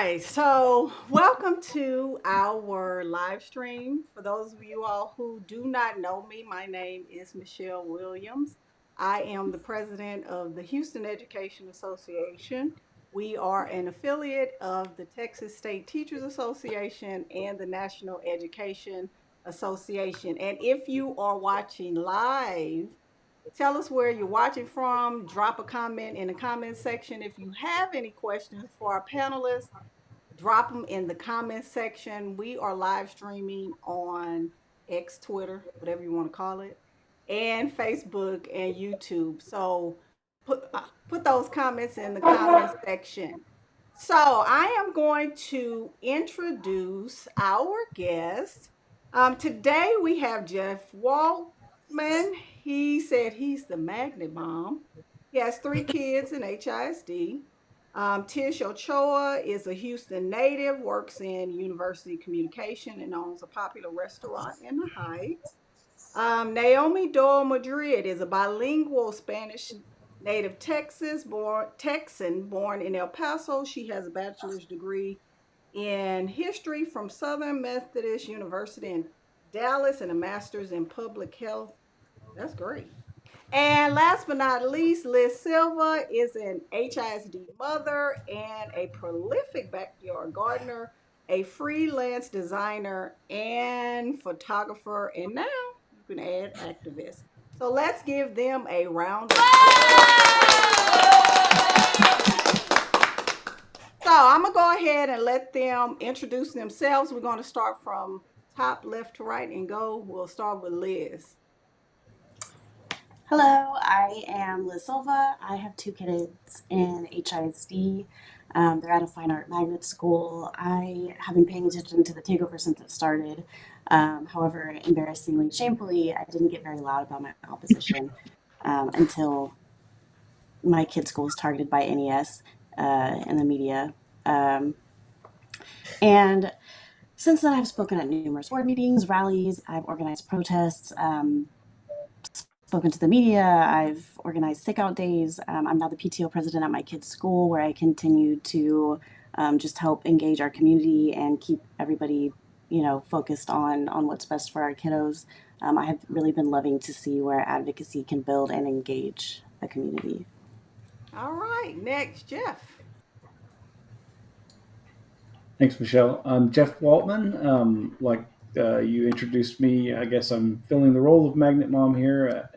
right, so welcome to our live stream. For those of you all who do not know me, my name is Michelle Williams. I am the president of the Houston Education Association. We are an affiliate of the Texas State Teachers Association and the National Education Association. And if you are watching live, tell us where you're watching from. Drop a comment in the comment section. If you have any questions for our panelists, drop them in the comment section. We are live streaming on X, Twitter, whatever you want to call it, and Facebook and YouTube. So put those comments in the comment section. So I am going to introduce our guest. Today we have Jeff Waltman. He said he's the magnet mom. He has 3 kids in HISD. Tish Ochoa is a Houston native, works in university communication, and owns a popular restaurant in the Heights. Naomi Doyle Madrid is a bilingual Spanish native Texan born in El Paso. She has a bachelor's degree in history from Southern Methodist University in Dallas and a master's in public health. That's great. And last but not least, Liz Silva is an HISD mother and a prolific backyard gardener, a freelance designer and photographer, and now you can add activist. So let's give them a round of applause. So I'm going to go ahead and let them introduce themselves. We're going to start from top left to right and go. We'll start with Liz. Hello, I am Liz Silva. I have 2 kids in HISD. They're at a fine art magnet school. I have been paying attention to the takeover since it started. However, embarrassingly, shamefully, I didn't get very loud about my opposition until my kid's school was targeted by NES and the media. And since then, I've spoken at numerous board meetings, rallies, I've organized protests, spoken to the media, I've organized sick-out days. I'm now the PTO president at my kid's school, where I continue to just help engage our community and keep everybody, focused on what's best for our kiddos. I have really been loving to see where advocacy can build and engage a community. All right, next, Jeff. Thanks, Michelle. I'm Jeff Waltman. You introduced me, I guess I'm filling the role of Magnet Mom here.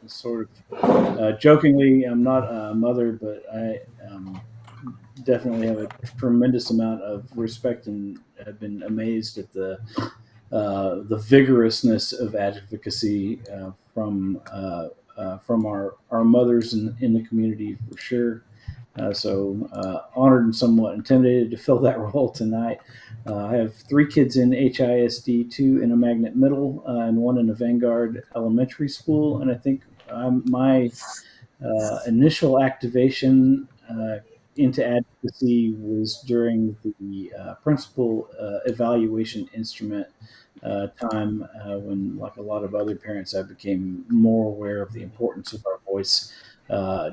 Sort of jokingly, I'm not a mother, but I definitely have a tremendous amount of respect and have been amazed at the vigorousness of advocacy from our mothers in the community for sure. Honored and somewhat intimidated to fill that role tonight. I have 3 kids in HISD, 2 in a magnet middle, and 1 in a Vanguard elementary school. And I think my initial activation into advocacy was during the principal evaluation instrument time when, like a lot of other parents, I became more aware of the importance of our voice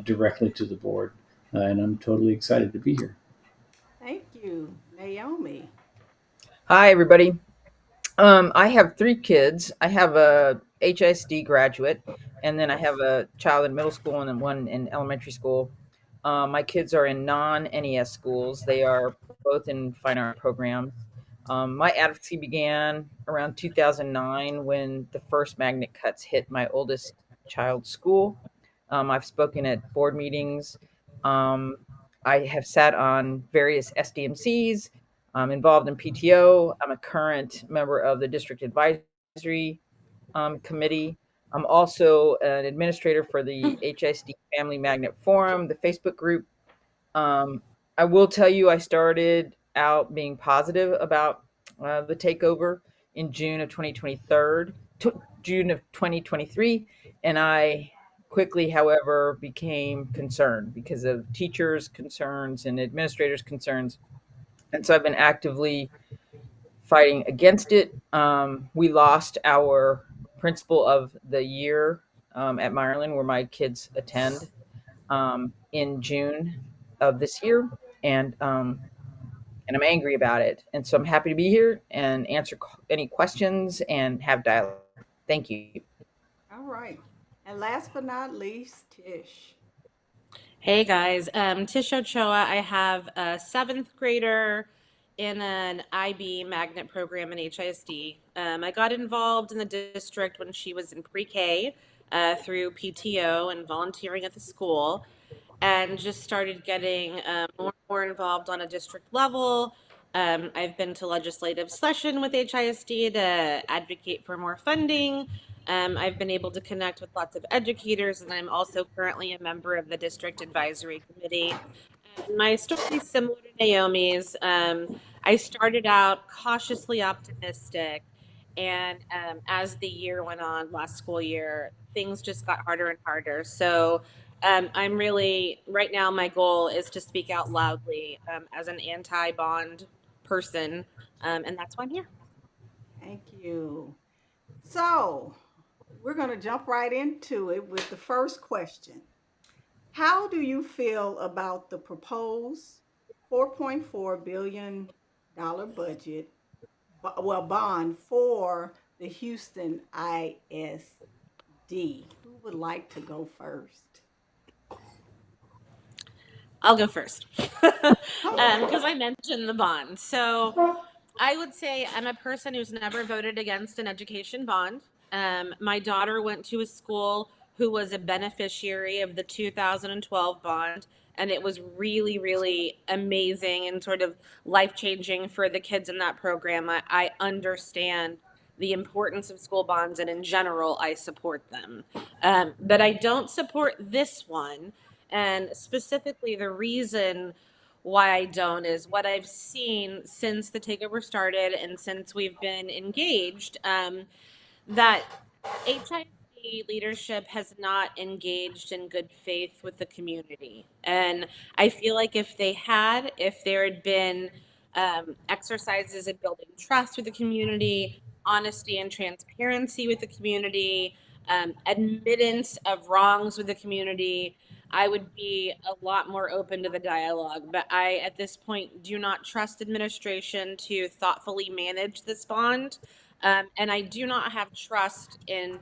directly to the board. And I'm totally excited to be here. Thank you, Naomi. Hi, everybody. I have 3 kids. I have a HISD graduate, and then I have a child in middle school and then one in elementary school. My kids are in non-NES schools. They are both in fine art programs. My advocacy began around 2009 when the first magnet cuts hit my oldest child's school. I've spoken at board meetings. I have sat on various SDMCs. I'm involved in PTO. I'm a current member of the district advisory committee. I'm also an administrator for the HISD Family Magnet Forum, the Facebook group. I will tell you, I started out being positive about the takeover in June of 2023, and I quickly, however, became concerned because of teachers' concerns and administrators' concerns. And so I've been actively fighting against it. We lost our principal of the year at Maryland, where my kids attend, in June of this year. And and I'm angry about it. And so I'm happy to be here and answer any questions and have dialogue. Thank you. All right. And last but not least, Tish. Hey guys, Tish Ochoa. I have a seventh grader in an IB magnet program in HISD. I got involved in the district when she was in pre-K through PTO and volunteering at the school, and just started getting more and more involved on a district level. I've been to legislative session with HISD to advocate for more funding. I've been able to connect with lots of educators, and I'm also currently a member of the district advisory committee. And my story is similar to Naomi's. I started out cautiously optimistic, and as the year went on, last school year, things just got harder and harder. So I'm really, right now, my goal is to speak out loudly as an anti bond person, and that's why I'm here. Thank you. So we're going to jump right into it with the first question. How do you feel about the proposed $4.4 billion budget, bond for the Houston ISD? Who would like to go first? I'll go first because Okay. I mentioned the bond. So I would say I'm a person who's never voted against an education bond. My daughter went to a school who was a beneficiary of the 2012 bond, and it was really, really amazing and sort of life changing for the kids in that program. I understand the importance of school bonds, and in general, I support them. But I don't support this one. And specifically, the reason why I don't is what I've seen since the takeover started and since we've been engaged. That HIC leadership has not engaged in good faith with the community. And I feel like if they had, if there had been exercises in building trust with the community, honesty and transparency with the community, admittance of wrongs with the community, I would be a lot more open to the dialogue. But I, at this point, do not trust administration to thoughtfully manage this bond. And I do not have trust in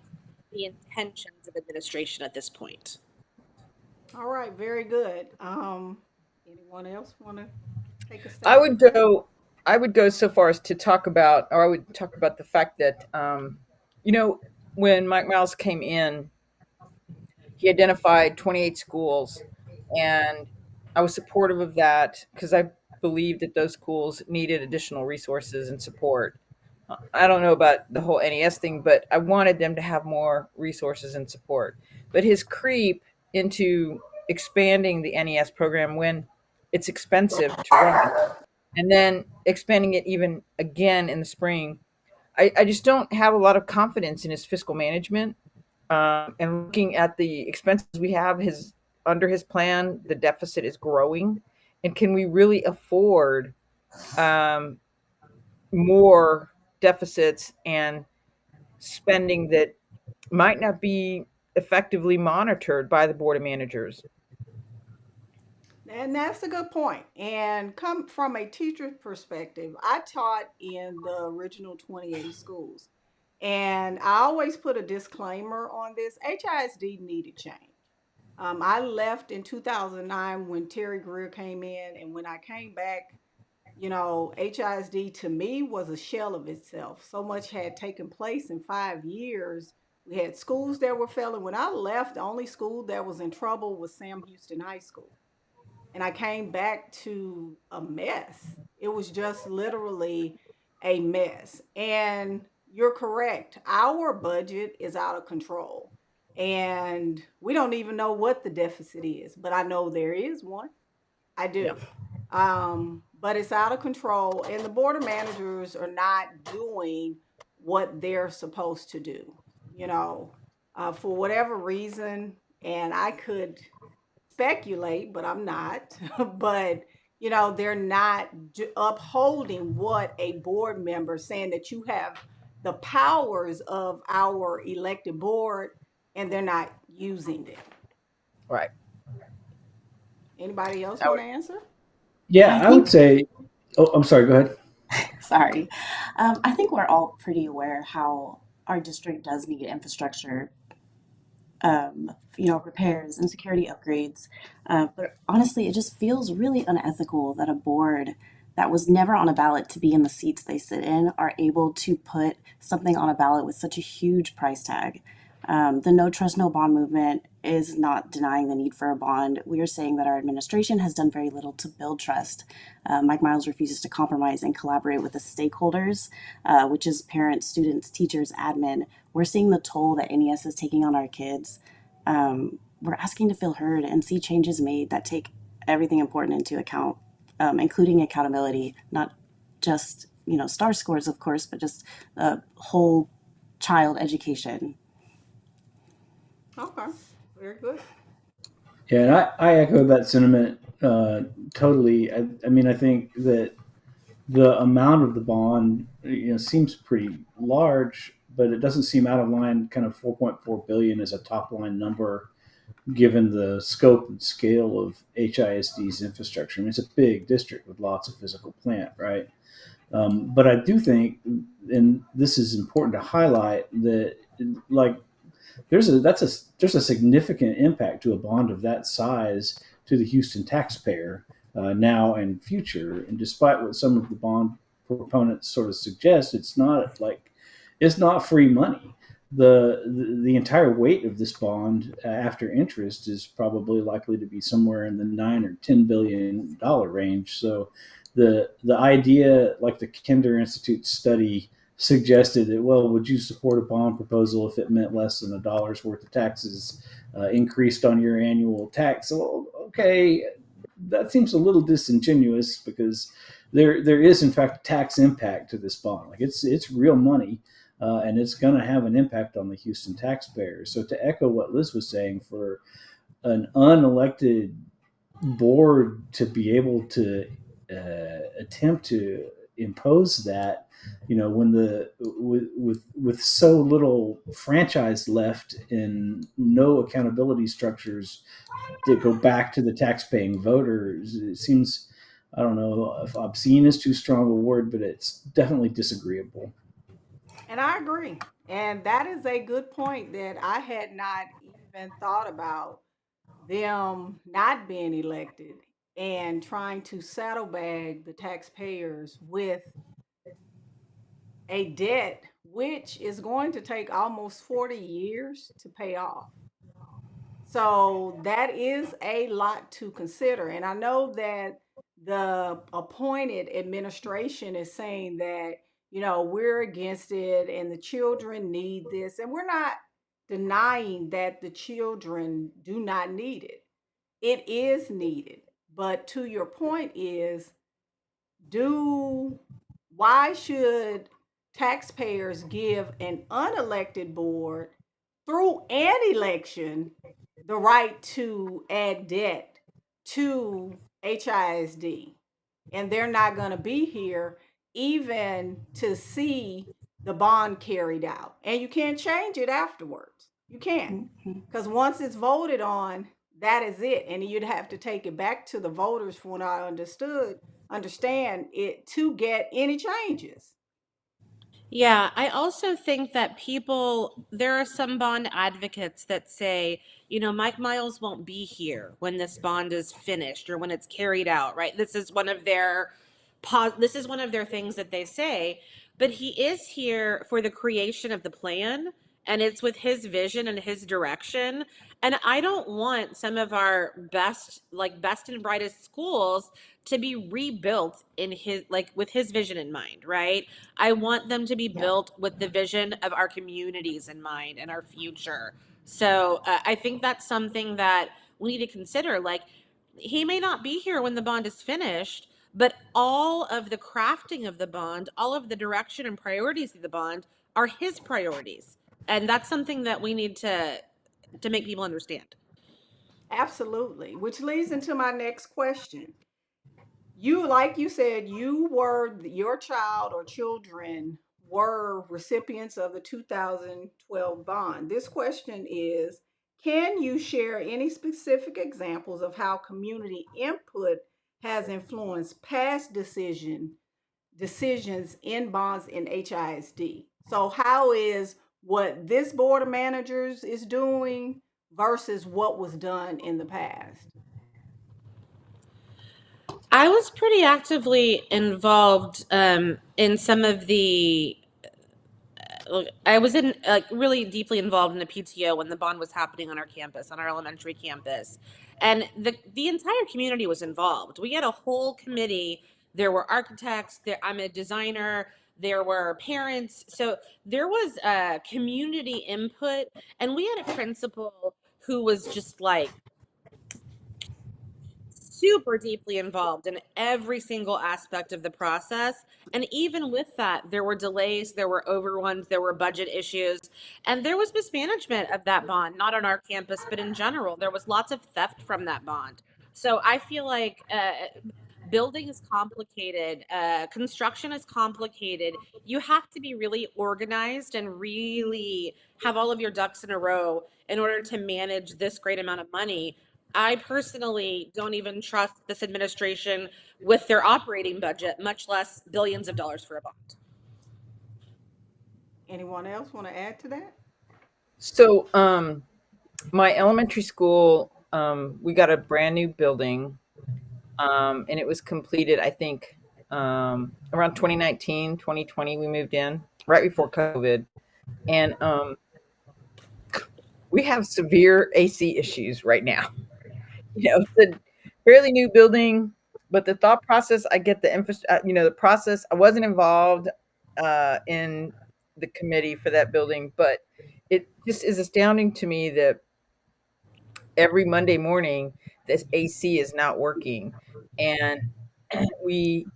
the intentions of administration at this point. All right, very good. Anyone else want to take a I stab would at that? go. I would go so far as to talk about, or I would talk about the fact that, you know, when Mike Miles came in, he identified 28 schools, and I was supportive of that because I believed that those schools needed additional resources and support. I don't know about the whole NES thing, but I wanted them to have more resources and support. But his creep into expanding the NES program when it's expensive to run, and then expanding it even again in the spring, I just don't have a lot of confidence in his fiscal management. And looking at the expenses we have, his under his plan, the deficit is growing. And can we really afford um, more deficits and spending that might not be effectively monitored by the board of managers? And that's a good point. And come from a teacher's perspective, I taught in the original 28 schools. And I always put a disclaimer on this. HISD needed change. I left in 2009 when Terry Greer came in. And when I came back, HISD to me was a shell of itself. So much had taken place in 5 years. We had schools that were failing. When I left, the only school that was in trouble was Sam Houston High School, and I came back to a mess. It was just literally a mess. And you're correct. Our budget is out of control. And we don't even know what the deficit is, but I know there is one. I Yeah. do. But it's out of control, and the board of managers are not doing what they're supposed to do, you know, for whatever reason. And I could speculate, but I'm not. But they're not upholding what a board member saying that you have the powers of our elected board, and they're not using them. Right. Anybody else I want would, to answer? Yeah, I I would think say Oh, I'm sorry. Go ahead. Sorry. I think we're all pretty aware how our district does need infrastructure, repairs and security upgrades. But honestly, it just feels really unethical that a board that was never on a ballot to be in the seats they sit in are able to put something on a ballot with such a huge price tag. The no trust, no bond movement is not denying the need for a bond. We are saying that our administration has done very little to build trust. Mike Miles refuses to compromise and collaborate with the stakeholders, which is parents, students, teachers, admin. We're seeing the toll that NES is taking on our kids. We're asking to feel heard and see changes made that take everything important into account, including accountability, not just star scores, of course, but just whole child education. Okay, very good. Yeah, and I echo that sentiment totally. I mean, I think that the amount of the bond, seems pretty large, but it doesn't seem out of line. Kind of 4.4 billion is a top line number given the scope and scale of HISD's infrastructure. I mean, it's a big district with lots of physical plant, right? But I do think, and this is important to highlight, that like there's a significant impact to a bond of that size to the Houston taxpayer now and future. And despite what some of the bond proponents sort of suggest, it's not free money. The entire weight of this bond after interest is probably likely to be somewhere in the $9 or $10 billion range. So the idea, like the Kinder Institute study suggested, that, well, would you support a bond proposal if it meant less than $1 worth of taxes increased on your annual tax? Well, okay, that seems a little disingenuous, because there is in fact a tax impact to this bond. Like, it's real money, and it's going to have an impact on the Houston taxpayers. So to echo what Liz was saying, for an unelected board to be able to attempt to impose that, when the with so little franchise left and no accountability structures that go back to the tax-paying voters, it seems, I don't know if obscene is too strong a word, but it's definitely disagreeable. And I agree. And that is a good point that I had not even thought about, them not being elected and trying to saddlebag the taxpayers with a debt which is going to take almost 40 years to pay off. So that is a lot to consider. And I know that the appointed administration is saying that, we're against it and the children need this. And we're not denying that the children do not need it. It is needed. But to your point is, do why should taxpayers give an unelected board through an election the right to add debt to HISD? And they're not going to be here even to see the bond carried out. And you can't change it afterwards. You can't. Mhm. Because once it's voted on, that is it. And you'd have to take it back to the voters, from what I understand it, to get any changes. Yeah, I also think that there are some bond advocates that say, Mike Miles won't be here when this bond is finished or when it's carried out, right? This is one of their things that they say, but he is here for the creation of the plan, and it's with his vision and his direction. And I don't want some of our best and brightest schools to be rebuilt in his like with his vision in mind, right? I want them to be Yeah. built with the vision of our communities in mind and our future. So I think that's something that we need to consider. Like, he may not be here when the bond is finished, but all of the crafting of the bond, all of the direction and priorities of the bond are his priorities. And that's something that we need to make people understand. Absolutely. Which leads into my next question. You, like you said, your child or children were recipients of the 2012 bond. This question is, can you share any specific examples of how community input has influenced past decisions in bonds in HISD. So how is what this board of managers is doing versus what was done in the past? I was pretty actively involved in some of the. I was in really deeply involved in the PTO when the bond was happening on our campus, on our elementary campus, and the entire community was involved. We had a whole committee. There were architects. There, I'm a designer. There were parents. So there was community input, and we had a principal who was just like super deeply involved in every single aspect of the process. And even with that, there were delays, there were overruns, there were budget issues, and there was mismanagement of that bond, not on our campus, but in general. There was lots of theft from that bond. So I feel like building is complicated, construction is complicated. You have to be really organized and really have all of your ducks in a row in order to manage this great amount of money. I personally don't even trust this administration with their operating budget, much less billions of dollars for a bond. Anyone else want to add to that? So, my elementary school, we got a brand new building, and it was completed, I think, around 2019, 2020, we moved in right before COVID. And we have severe AC issues right now. It's a fairly new building, but the thought process, I get the the process. I wasn't involved in the committee for that building, but it just is astounding to me that every Monday morning this AC is not working, and we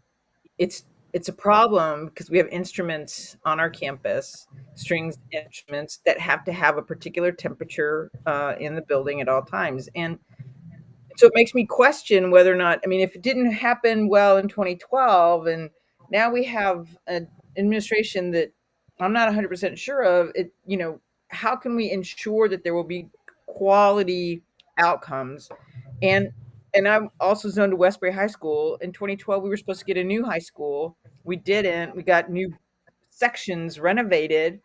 it's it's a problem because we have instruments on our campus, strings instruments that have to have a particular temperature in the building at all times, and so it makes me question whether or not, I mean, if it didn't happen well in 2012 and now we have an administration that I'm not 100% sure of it, how can we ensure that there will be quality outcomes? And I'm also zoned to Westbury High School. In 2012, we were supposed to get a new high school. We didn't. We got new sections renovated,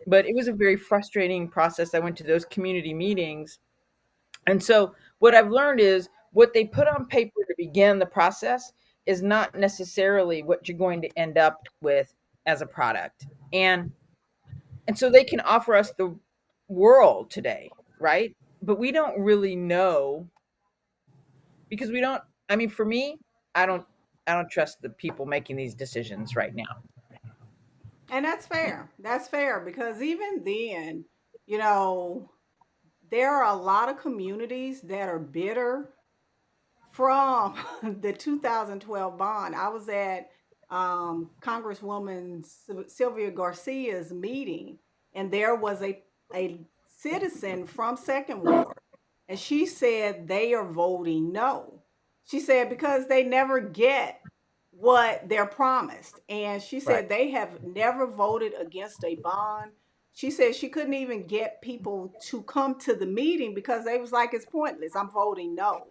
but it was a very frustrating process. I went to those community meetings, and so what I've learned is what they put on paper to begin the process is not necessarily what you're going to end up with as a product. And so they can offer us the world today, right? But we don't really know because we don't, I mean, for me, I don't I don't trust the people making these decisions right now. And that's fair. That's fair because even then, you know, there are a lot of communities that are bitter from the 2012 bond. I was at Congresswoman Sylvia Garcia's meeting, and there was a citizen from Second Ward, and she said they are voting no. She said because they never get what they're promised. And she Right. said they have never voted against a bond. She said she couldn't even get people to come to the meeting because they was like, it's pointless. I'm voting no.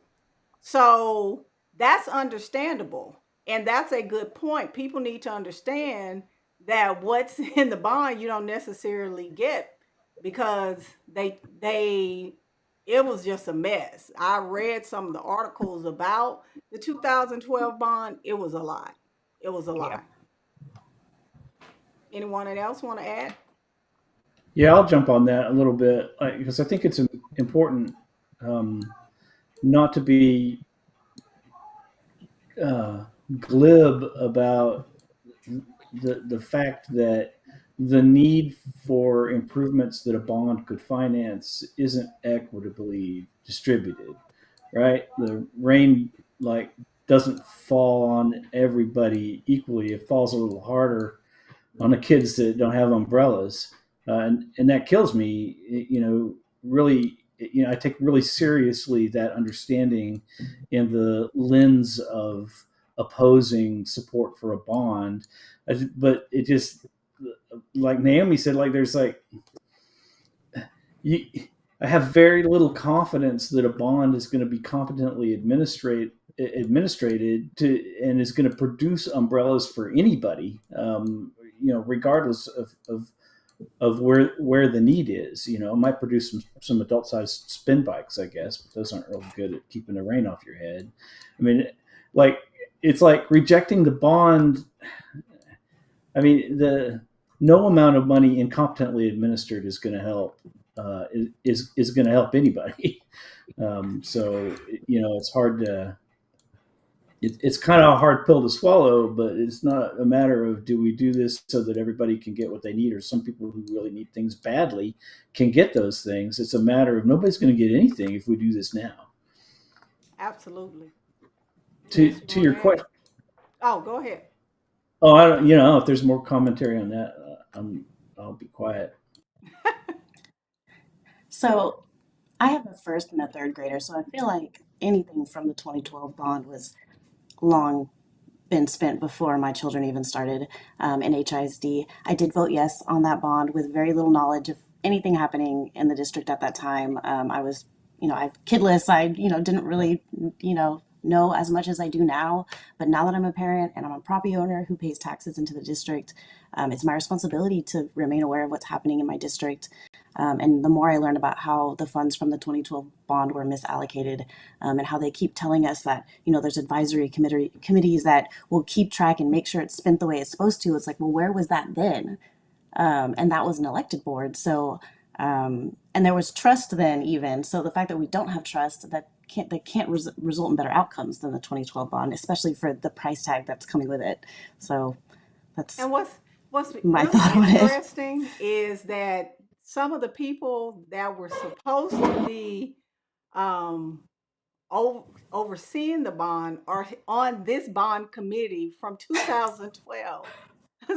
So that's understandable. And that's a good point. People need to understand that what's in the bond you don't necessarily get because they it was just a mess. I read some of the articles about the 2012 bond. It was a lot. It was a Yeah. lot. Anyone else want to add? Yeah, I'll jump on that a little bit because I think it's important um, not to be uh, glib about the fact that the need for improvements that a bond could finance isn't equitably distributed, right? The rain like doesn't fall on everybody equally. It falls a little harder on the kids that don't have umbrellas, and that kills me. Really, I take really seriously that understanding in the lens of opposing support for a bond. But it just, like Naomi said, like there's like you, I have very little confidence that a bond is going to be competently administrated and is going to produce umbrellas for anybody, regardless of where the need is. It might produce some adult sized spin bikes, I guess, but those aren't real good at keeping the rain off your head. I mean, it's like rejecting the bond. I mean, no amount of money incompetently administered is going to help. Is going to help anybody. So it's hard to. It's kind of a hard pill to swallow, but it's not a matter of do we do this so that everybody can get what they need, or some people who really need things badly can get those things. It's a matter of nobody's going to get anything if we do this now. Absolutely. To your question. Oh, go ahead. Oh, I don't. If there's more commentary on that, I'll be quiet. So I have a first and a third grader, so I feel like anything from the 2012 bond was long been spent before my children even started in HISD. I did vote yes on that bond with very little knowledge of anything happening in the district at that time. I was, I kidless. I, didn't really, know as much as I do now. But now that I'm a parent and I'm a property owner who pays taxes into the district, it's my responsibility to remain aware of what's happening in my district. And the more I learn about how the funds from the 2012 bond were misallocated, and how they keep telling us that, there's advisory committees that will keep track and make sure it's spent the way it's supposed to. It's like, well, where was that then? And that was an elected board. So, and there was trust then even. So the fact that we don't have trust, that can't result in better outcomes than the 2012 bond, especially for the price tag that's coming with it. So that's And what's my really thought on it. interesting is that some of the people that were supposed to be overseeing the bond are on this bond committee from 2012.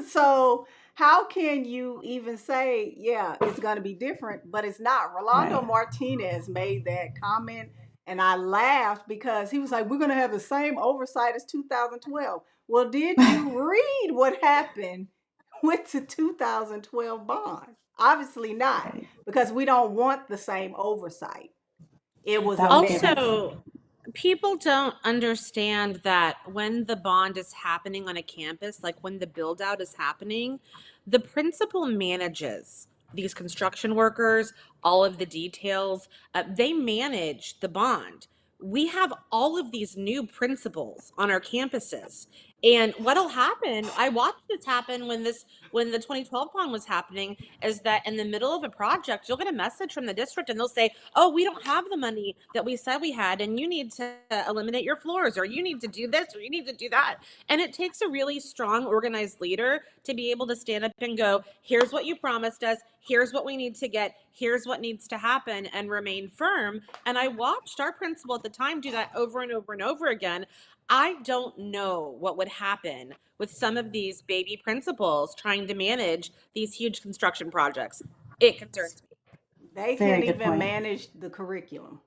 So how can you even say, yeah, it's going to be different, but it's not? Rolando Right. Martinez made that comment, and I laughed because he was like, we're going to have the same oversight as 2012. Well, did you read what happened with the 2012 bond? Obviously not, Right. because we don't want the same oversight. It was That a would give mess. Also, people don't understand that when the bond is happening on a campus, like when the build out is happening, the principal manages these construction workers, all of the details. They manage the bond. We have all of these new principals on our campuses. And what'll happen, I watched this happen when the 2012 bond was happening, is that in the middle of a project, you'll get a message from the district and they'll say, oh, we don't have the money that we said we had, and you need to eliminate your floors, or you need to do this, or you need to do that. And it takes a really strong, organized leader to be able to stand up and go, here's what you promised us, here's what we need to get, here's what needs to happen, and remain firm. And I watched our principal at the time do that over and over and over again. I don't know what would happen with some of these baby principals trying to manage these huge construction projects. It concerns me. They Very can't good even point. manage the curriculum.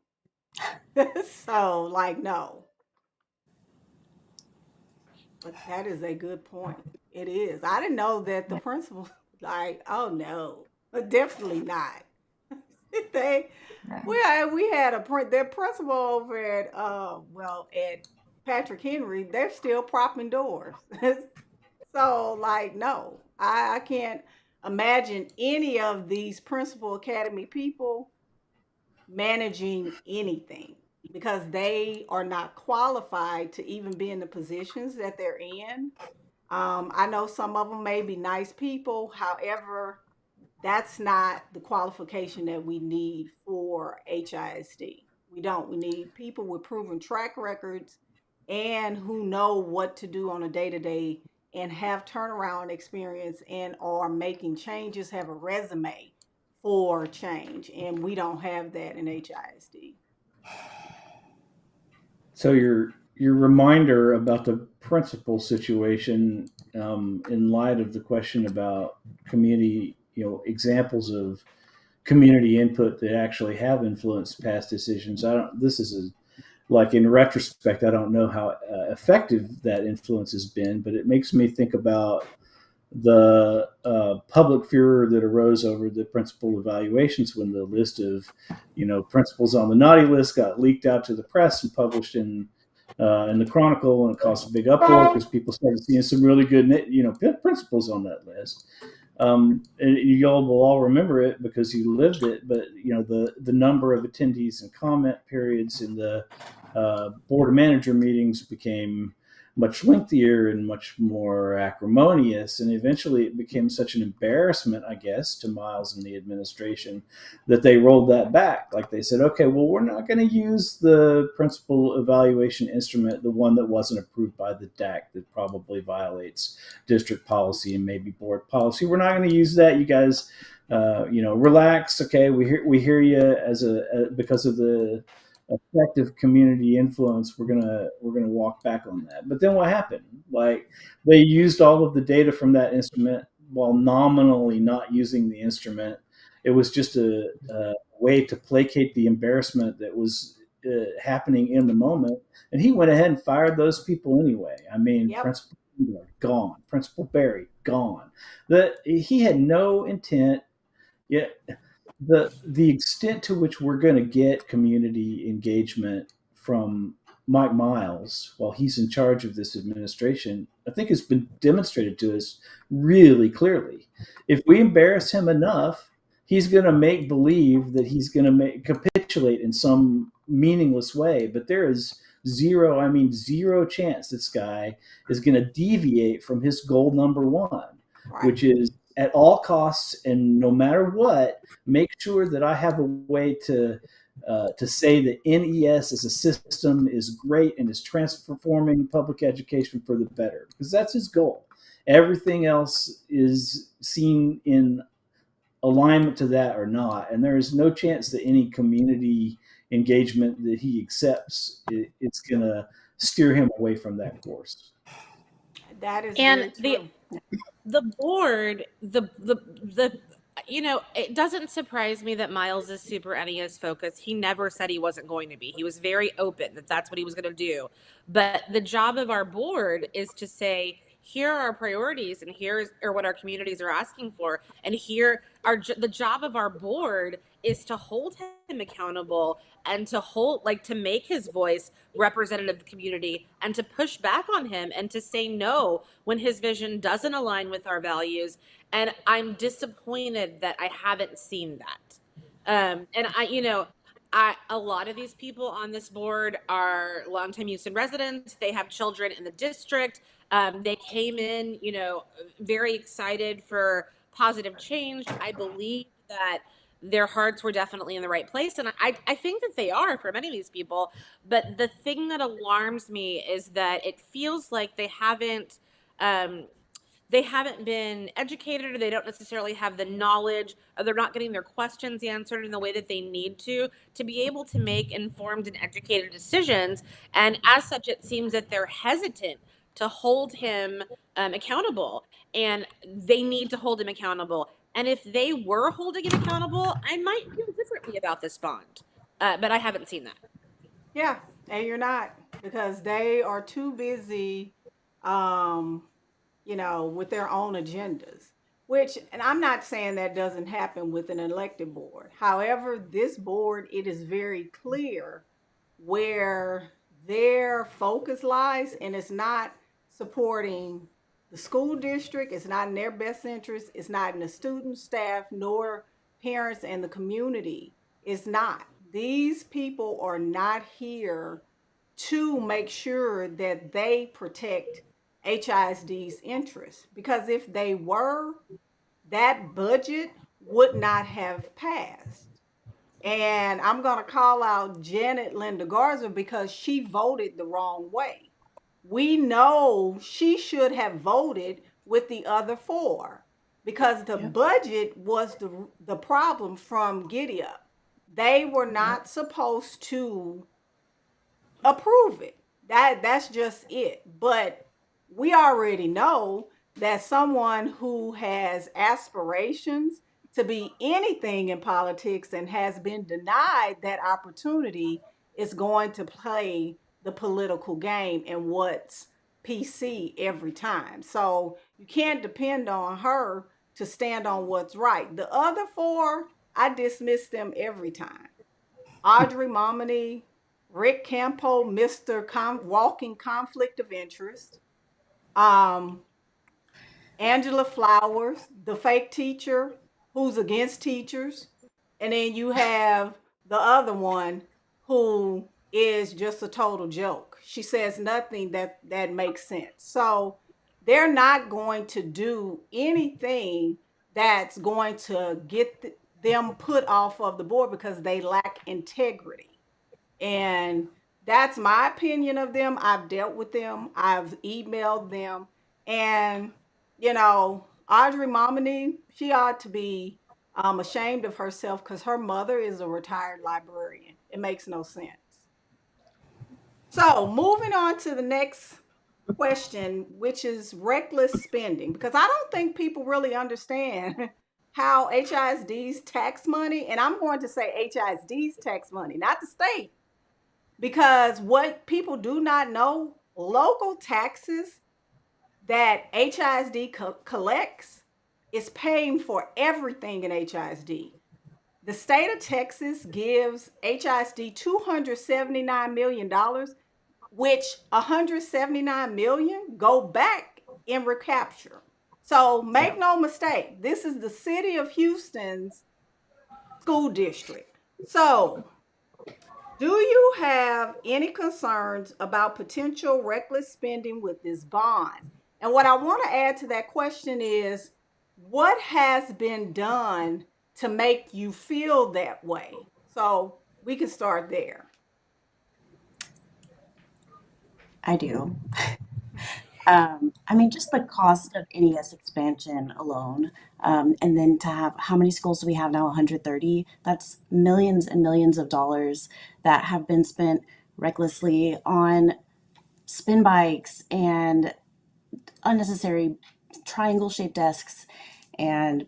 So, no. But that is a good point. It is. I didn't know that the principal, oh no, definitely not. they, we had their principal over at, at Patrick Henry. They're still propping doors. So, no, I can't imagine any of these principal academy people managing anything because they are not qualified to even be in the positions that they're in. I know some of them may be nice people. However, that's not the qualification that we need for HISD. We don't. We need people with proven track records and who know what to do on a day to day and have turnaround experience and are making changes, have a resume for change. And we don't have that in HISD. So your reminder about the principal situation, in light of the question about community, examples of community input that actually have influenced past decisions. I don't. This is like in retrospect, I don't know how effective that influence has been, but it makes me think about the public furor that arose over the principal evaluations when the list of, principals on the naughty list got leaked out to the press and published in in the Chronicle, and it caused a big uproar because people started seeing some really good, principles on that list. And you all will all remember it because you lived it. But the number of attendees and comment periods in the board of manager meetings became much lengthier and much more acrimonious, and eventually it became such an embarrassment, I guess, to Miles and the administration that they rolled that back. Like they said, okay, well, we're not going to use the principal evaluation instrument, the one that wasn't approved by the DAC that probably violates district policy and maybe board policy. We're not going to use that. You guys, relax. Okay, we hear you because of the effective community influence. We're gonna walk back on that. But then what happened? Like, they used all of the data from that instrument while nominally not using the instrument. It was just a way to placate the embarrassment that was happening in the moment. And he went ahead and fired those people anyway. I mean, Yep. Principal Engler, gone. Principal Barry, gone. He had no intent. Yeah, the extent to which we're going to get community engagement from Mike Miles while he's in charge of this administration, I think has been demonstrated to us really clearly. If we embarrass him enough, he's going to make believe that he's going to capitulate in some meaningless way. But there is zero chance this guy is going to deviate from his goal number one, Right. which is at all costs and no matter what, make sure that I have a way to say that NES as a system is great and is transforming public education for the better, because that's his goal. Everything else is seen in alignment to that or not, and there is no chance that any community engagement that he accepts it's going to steer him away from that course. That is And very true. the board, the it doesn't surprise me that Miles is super NES focused. He never said he wasn't going to be. He was very open that that's what he was going to do. But the job of our board is to say, here are our priorities, and here's or what our communities are asking for, and here are the job of our board is to hold him accountable and to hold to make his voice representative of the community and to push back on him and to say no when his vision doesn't align with our values. And I'm disappointed that I haven't seen that. And a lot of these people on this board are longtime Houston residents. They have children in the district. They came in, very excited for positive change. I believe that their hearts were definitely in the right place. And I think that they are for many of these people. But the thing that alarms me is that it feels like um, they haven't been educated, or they don't necessarily have the knowledge, or they're not getting their questions answered in the way that they need to be able to make informed and educated decisions. And as such, it seems that they're hesitant to hold him accountable, and they need to hold him accountable. And if they were holding him accountable, I might feel differently about this bond. But I haven't seen that. Yeah, and you're not, because they are too busy, um, with their own agendas. Which, and I'm not saying that doesn't happen with an elected board. However, this board, it is very clear where their focus lies, and it's not supporting the school district. It's not in their best interest. It's not in the student, staff, nor parents and the community. It's not. These people are not here to make sure that they protect HISD's interests. Because if they were, that budget would not have passed. And I'm going to call out Janet Linda Garza because she voted the wrong way. We know she should have voted with the other four, because the Yep. budget was the problem from Giddy Up. They were Yep. not supposed to approve it. That's just it. But we already know that someone who has aspirations to be anything in politics and has been denied that opportunity is going to play the political game and what's PC every time. So you can't depend on her to stand on what's right. The other four, I dismiss them every time. Audrey Momini, Rick Campo, Walking Conflict of Interest, um, Angela Flowers, the fake teacher who's against teachers, and then you have the other one who is just a total joke. She says nothing that makes sense. So they're not going to do anything that's going to get them put off of the board because they lack integrity. And that's my opinion of them. I've dealt with them, I've emailed them, and Audrey Momini, she ought to be ashamed of herself because her mother is a retired librarian. It makes no sense. So, moving on to the next question, which is reckless spending, because I don't think people really understand how HISD's tax money, and I'm going to say HISD's tax money, not the state, because what people do not know, local taxes that HISD collects is paying for everything in HISD. The state of Texas gives HISD $279 million, which 179 million go back in recapture. So Yeah. make no mistake, this is the city of Houston's school district. So do you have any concerns about potential reckless spending with this bond? And what I want to add to that question is, what has been done to make you feel that way? So we can start there. I do. I mean, just the cost of NES expansion alone, and then to have how many schools do we have now? 130. That's millions and millions of dollars that have been spent recklessly on spin bikes and unnecessary triangle shaped desks and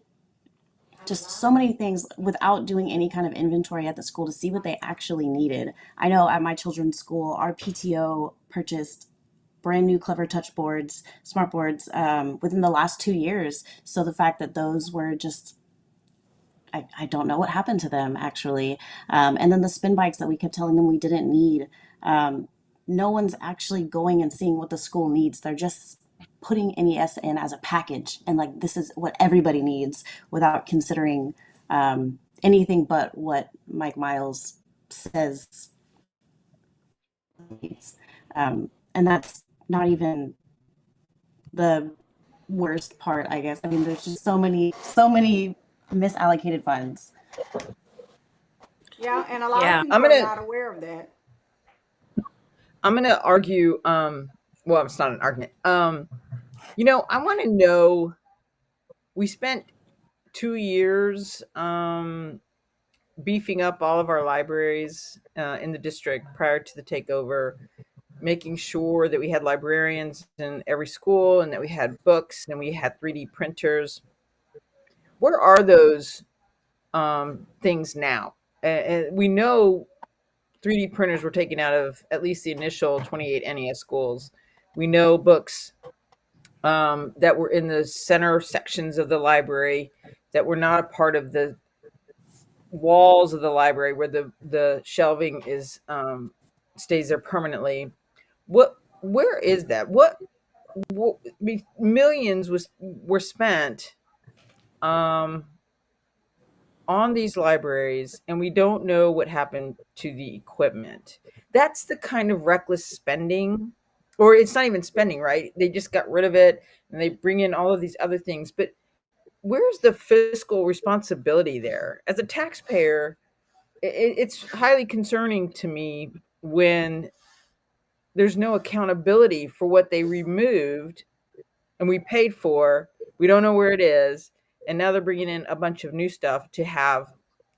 just so many things without doing any kind of inventory at the school to see what they actually needed. I know at my children's school, our PTO purchased brand new clever touch boards, smart boards, within the last 2 years. So the fact that those were just, I don't know what happened to them actually. And then the spin bikes that we kept telling them we didn't need. No one's actually going and seeing what the school needs. They're just putting NES in as a package and like this is what everybody needs without considering anything but what Mike Miles says needs. And that's not even the worst part, I guess. I mean, there's just so many misallocated funds. Yeah, and a lot of Yeah. I'm people are gonna not aware of that. I'm gonna argue. Well, it's not an argument. I want to know. We spent 2 years beefing up all of our libraries in the district prior to the takeover, making sure that we had librarians in every school and that we had books and we had 3D printers. Where are those things now? And we know 3D printers were taken out of at least the initial 28 NES schools. We know books that were in the center sections of the library that were not a part of the walls of the library where the shelving is stays there permanently. Where is that? What millions were spent um, on these libraries, and we don't know what happened to the equipment. That's the kind of reckless spending, or it's not even spending, right? They just got rid of it and they bring in all of these other things. But where's the fiscal responsibility there? As a taxpayer, it's highly concerning to me when there's no accountability for what they removed and we paid for. We don't know where it is, and now they're bringing in a bunch of new stuff to have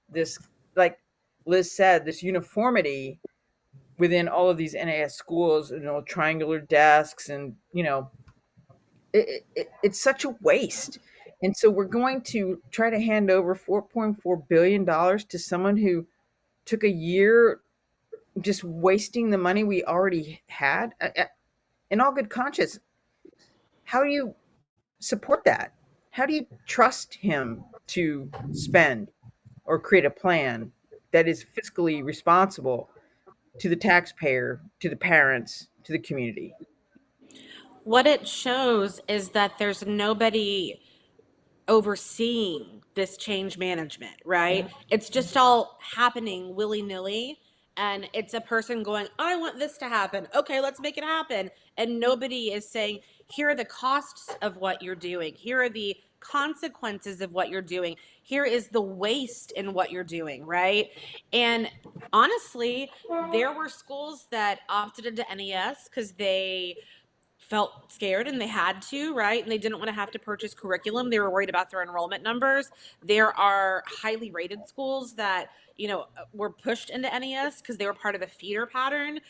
this, like Liz said, this uniformity within all of these NAS schools. Triangular desks, and it's such a waste. And so we're going to try to hand over $4.4 billion to someone who took a year just wasting the money we already had. In all good conscience, how do you support that? How do you trust him to spend or create a plan that is fiscally responsible? to the taxpayer, to the parents, to the community. What it shows is that there's nobody overseeing this change management, right? It's just all happening willy nilly. And it's a person going, I want this to happen. Okay, let's make it happen. And nobody is saying, here are the costs of what you're doing. Here are the consequences of what you're doing. Here is the waste in what you're doing, right? And honestly, there were schools that opted into NES because they felt scared and they had to, right? And they didn't want to have to purchase curriculum. They were worried about their enrollment numbers. There are highly rated schools that, were pushed into NES because they were part of a feeder pattern.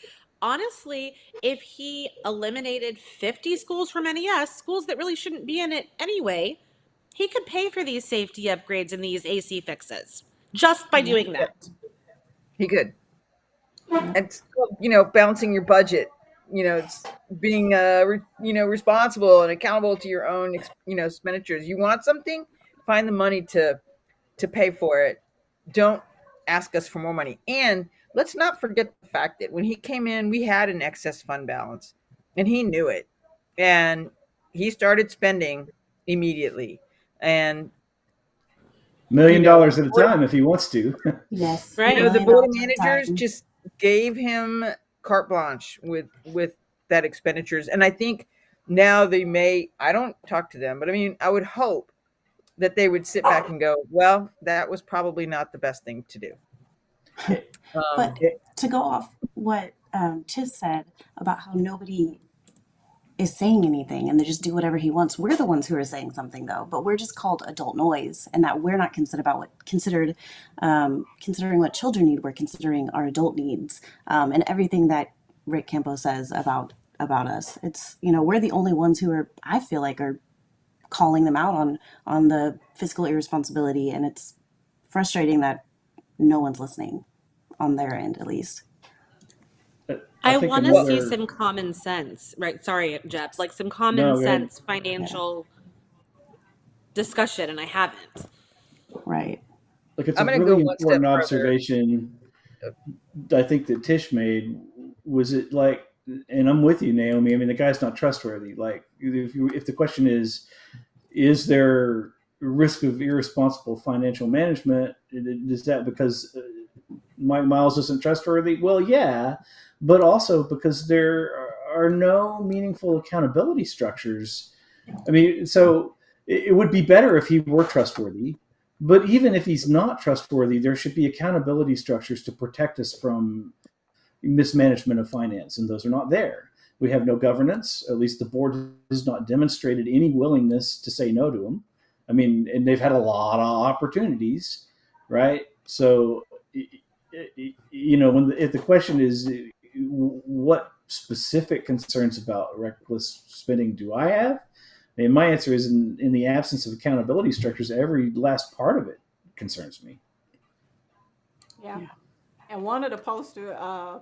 Honestly, if he eliminated 50 schools from NES, schools that really shouldn't be in it anyway, he could pay for these safety upgrades and these AC fixes just by doing that. He could. And still, balancing your budget, it's being responsible and accountable to your own expenditures. You want something, find the money to pay for it. Don't ask us for more money. And let's not forget the fact that when he came in, we had an excess fund balance, and he knew it, and he started spending immediately. And $1 million at a time if he wants to. Yes. Right. the $1 million board of at a managers time. just gave him carte blanche with that expenditures. And I think now I don't talk to them, but I mean, I would hope that they would sit back and go, well, that was probably not the best thing to do. But to go off what Tiff said about how nobody is saying anything and they just do whatever he wants. We're the ones who are saying something though, but we're just called adult noise, and that we're not considering what children need. We're considering our adult needs, and everything that Rick Campo says about us. It's we're the only ones who are, I feel like, are calling them out on the fiscal irresponsibility, and it's frustrating that no one's listening on their end, at least. I think want to see another. some common sense, right? Sorry, Jeff, like some common No, go ahead. sense financial discussion, and I haven't. Right. Look, it's a I'm going to go really one step important further. observation I think that Tish made. Was it like, and I'm with you, Naomi. I mean, the guy's not trustworthy. Like, if the question is there risk of irresponsible financial management? Is that because Mike Miles isn't trustworthy? Well, yeah, but also because there are no meaningful accountability structures. I mean, so it would be better if he were trustworthy. But even if he's not trustworthy, there should be accountability structures to protect us from mismanagement of finance, and those are not there. We have no governance. At least the board has not demonstrated any willingness to say no to them. I mean, and they've had a lot of opportunities, right? So, if the question is, what specific concerns about reckless spending do I have? And my answer is, in the absence of accountability structures, every last part of it concerns me. Yeah. And one of the poster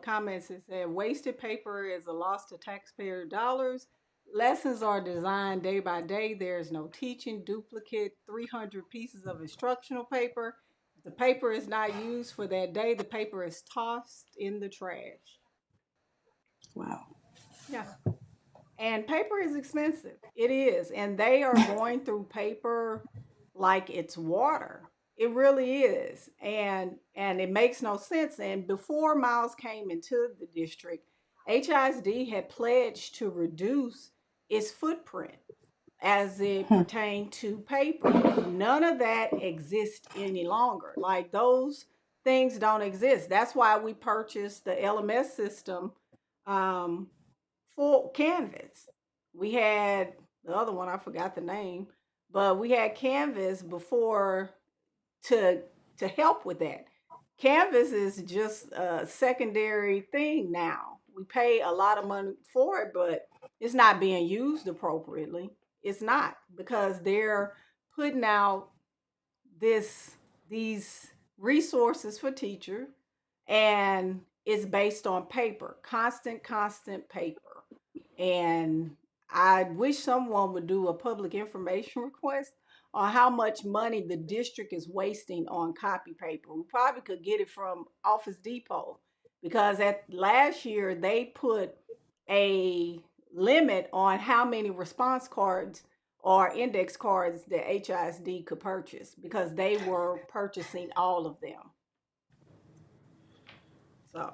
comments is that wasted paper is a loss to taxpayer dollars. Lessons are designed day by day. There is no teaching, duplicate, 300 pieces of instructional paper. If the paper is not used for that day, the paper is tossed in the trash. Wow. Yeah. And paper is expensive. It is. And they are going through paper like it's water. It really is. And it makes no sense. And before Miles came into the district, HISD had pledged to reduce its footprint as it pertained to paper. None of that exists any longer. Like, those things don't exist. That's why we purchased the LMS system, um, full Canvas. We had the other one, I forgot the name, but we had Canvas before to help with that. Canvas is just a secondary thing now. We pay a lot of money for it, but it's not being used appropriately. It's not, because they're putting out these resources for teacher, and it's based on paper, constant paper. And I wish someone would do a public information request on how much money the district is wasting on copy paper. We probably could get it from Office Depot, because at last year they put a limit on how many response cards or index cards that HISD could purchase because they were purchasing all of them. So,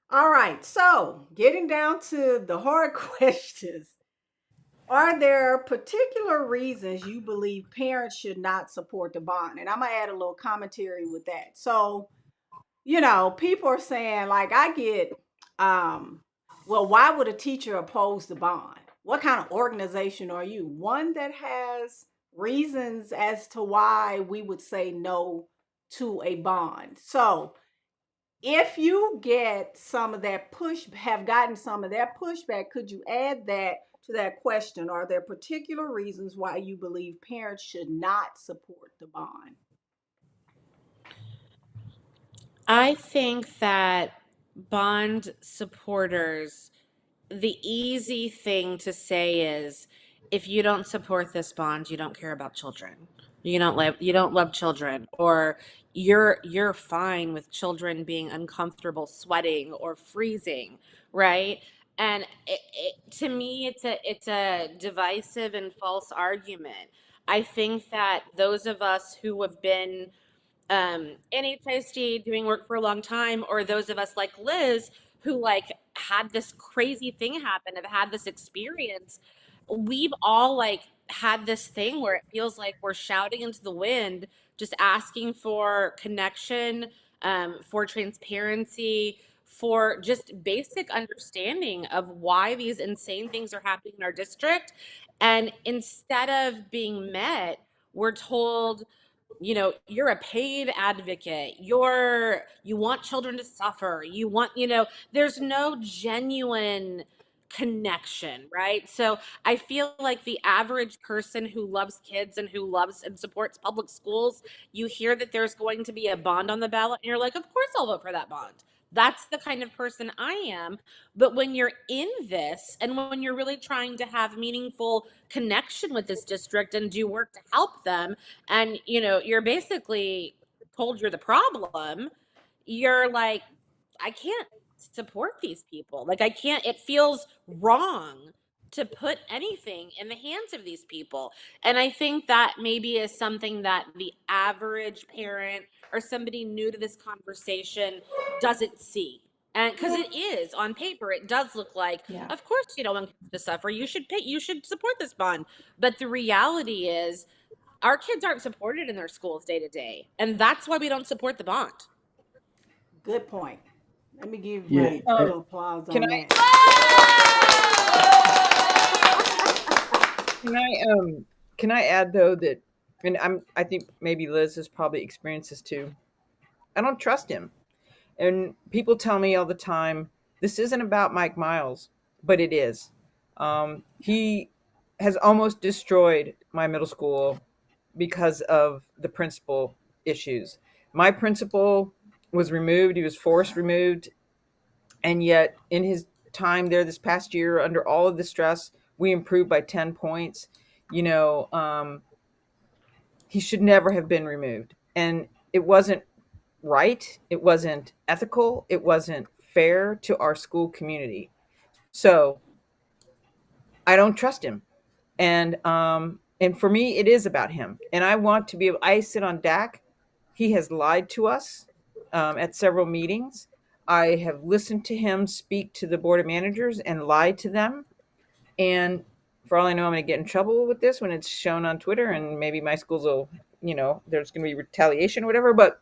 all right. So, getting down to the hard questions. Are there particular reasons you believe parents should not support the bond? And I'm going to add a little commentary with that. So, people are saying, like, I get, well, why would a teacher oppose the bond? What kind of organization are you? One that has reasons as to why we would say no to a bond. So, if you get some of that have gotten some of that pushback, could you add that to that question? Are there particular reasons why you believe parents should not support the bond? I think that bond supporters, the easy thing to say is if you don't support this bond, you don't care about children. You don't love children, or you're fine with children being uncomfortable sweating or freezing, right? And to me it's a divisive and false argument. I think that those of us who have been in HISD doing work for a long time, or those of us like Liz who like had this crazy thing happen, have had this experience, we've all like had this thing where it feels like we're shouting into the wind, just asking for connection, for transparency, for just basic understanding of why these insane things are happening in our district. And instead of being met, we're told, you're a paid advocate, you want children to suffer, there's no genuine connection, right? So I feel like the average person who loves kids and who loves and supports public schools, you hear that there's going to be a bond on the ballot and you're like, of course I'll vote for that bond. That's the kind of person I am. But when you're in this and when you're really trying to have meaningful connection with this district and do work to help them, and you're basically told you're the problem, you're like, I can't support these people. Like, I can't, it feels wrong to put anything in the hands of these people. And I think that maybe is something that the average parent or somebody new to this conversation doesn't see. And because it is on paper, it does look like, Yeah. of course you don't want kids to suffer, you should support this bond. But the reality is our kids aren't supported in their schools day to day, and that's why we don't support the bond. Good point. Let me give Yeah. Right. a little applause Can on I that. can I add though that, and I think maybe Liz has probably experienced this too. I don't trust him. And people tell me all the time, this isn't about Mike Miles, but it is. He has almost destroyed my middle school because of the principal issues. My principal was removed, he was forced removed, and yet in his time there this past year, under all of the stress, we improved by 10 points. You know, he should never have been removed. And it wasn't right. It wasn't ethical. It wasn't fair to our school community. So I don't trust him. And for me, it is about him. And I want to be able, I sit on DAC. He has lied to us at several meetings. I have listened to him speak to the board of managers and lied to them. And for all I know, I'm going to get in trouble with this when it's shown on Twitter, and maybe my schools will, there's going to be retaliation or whatever. But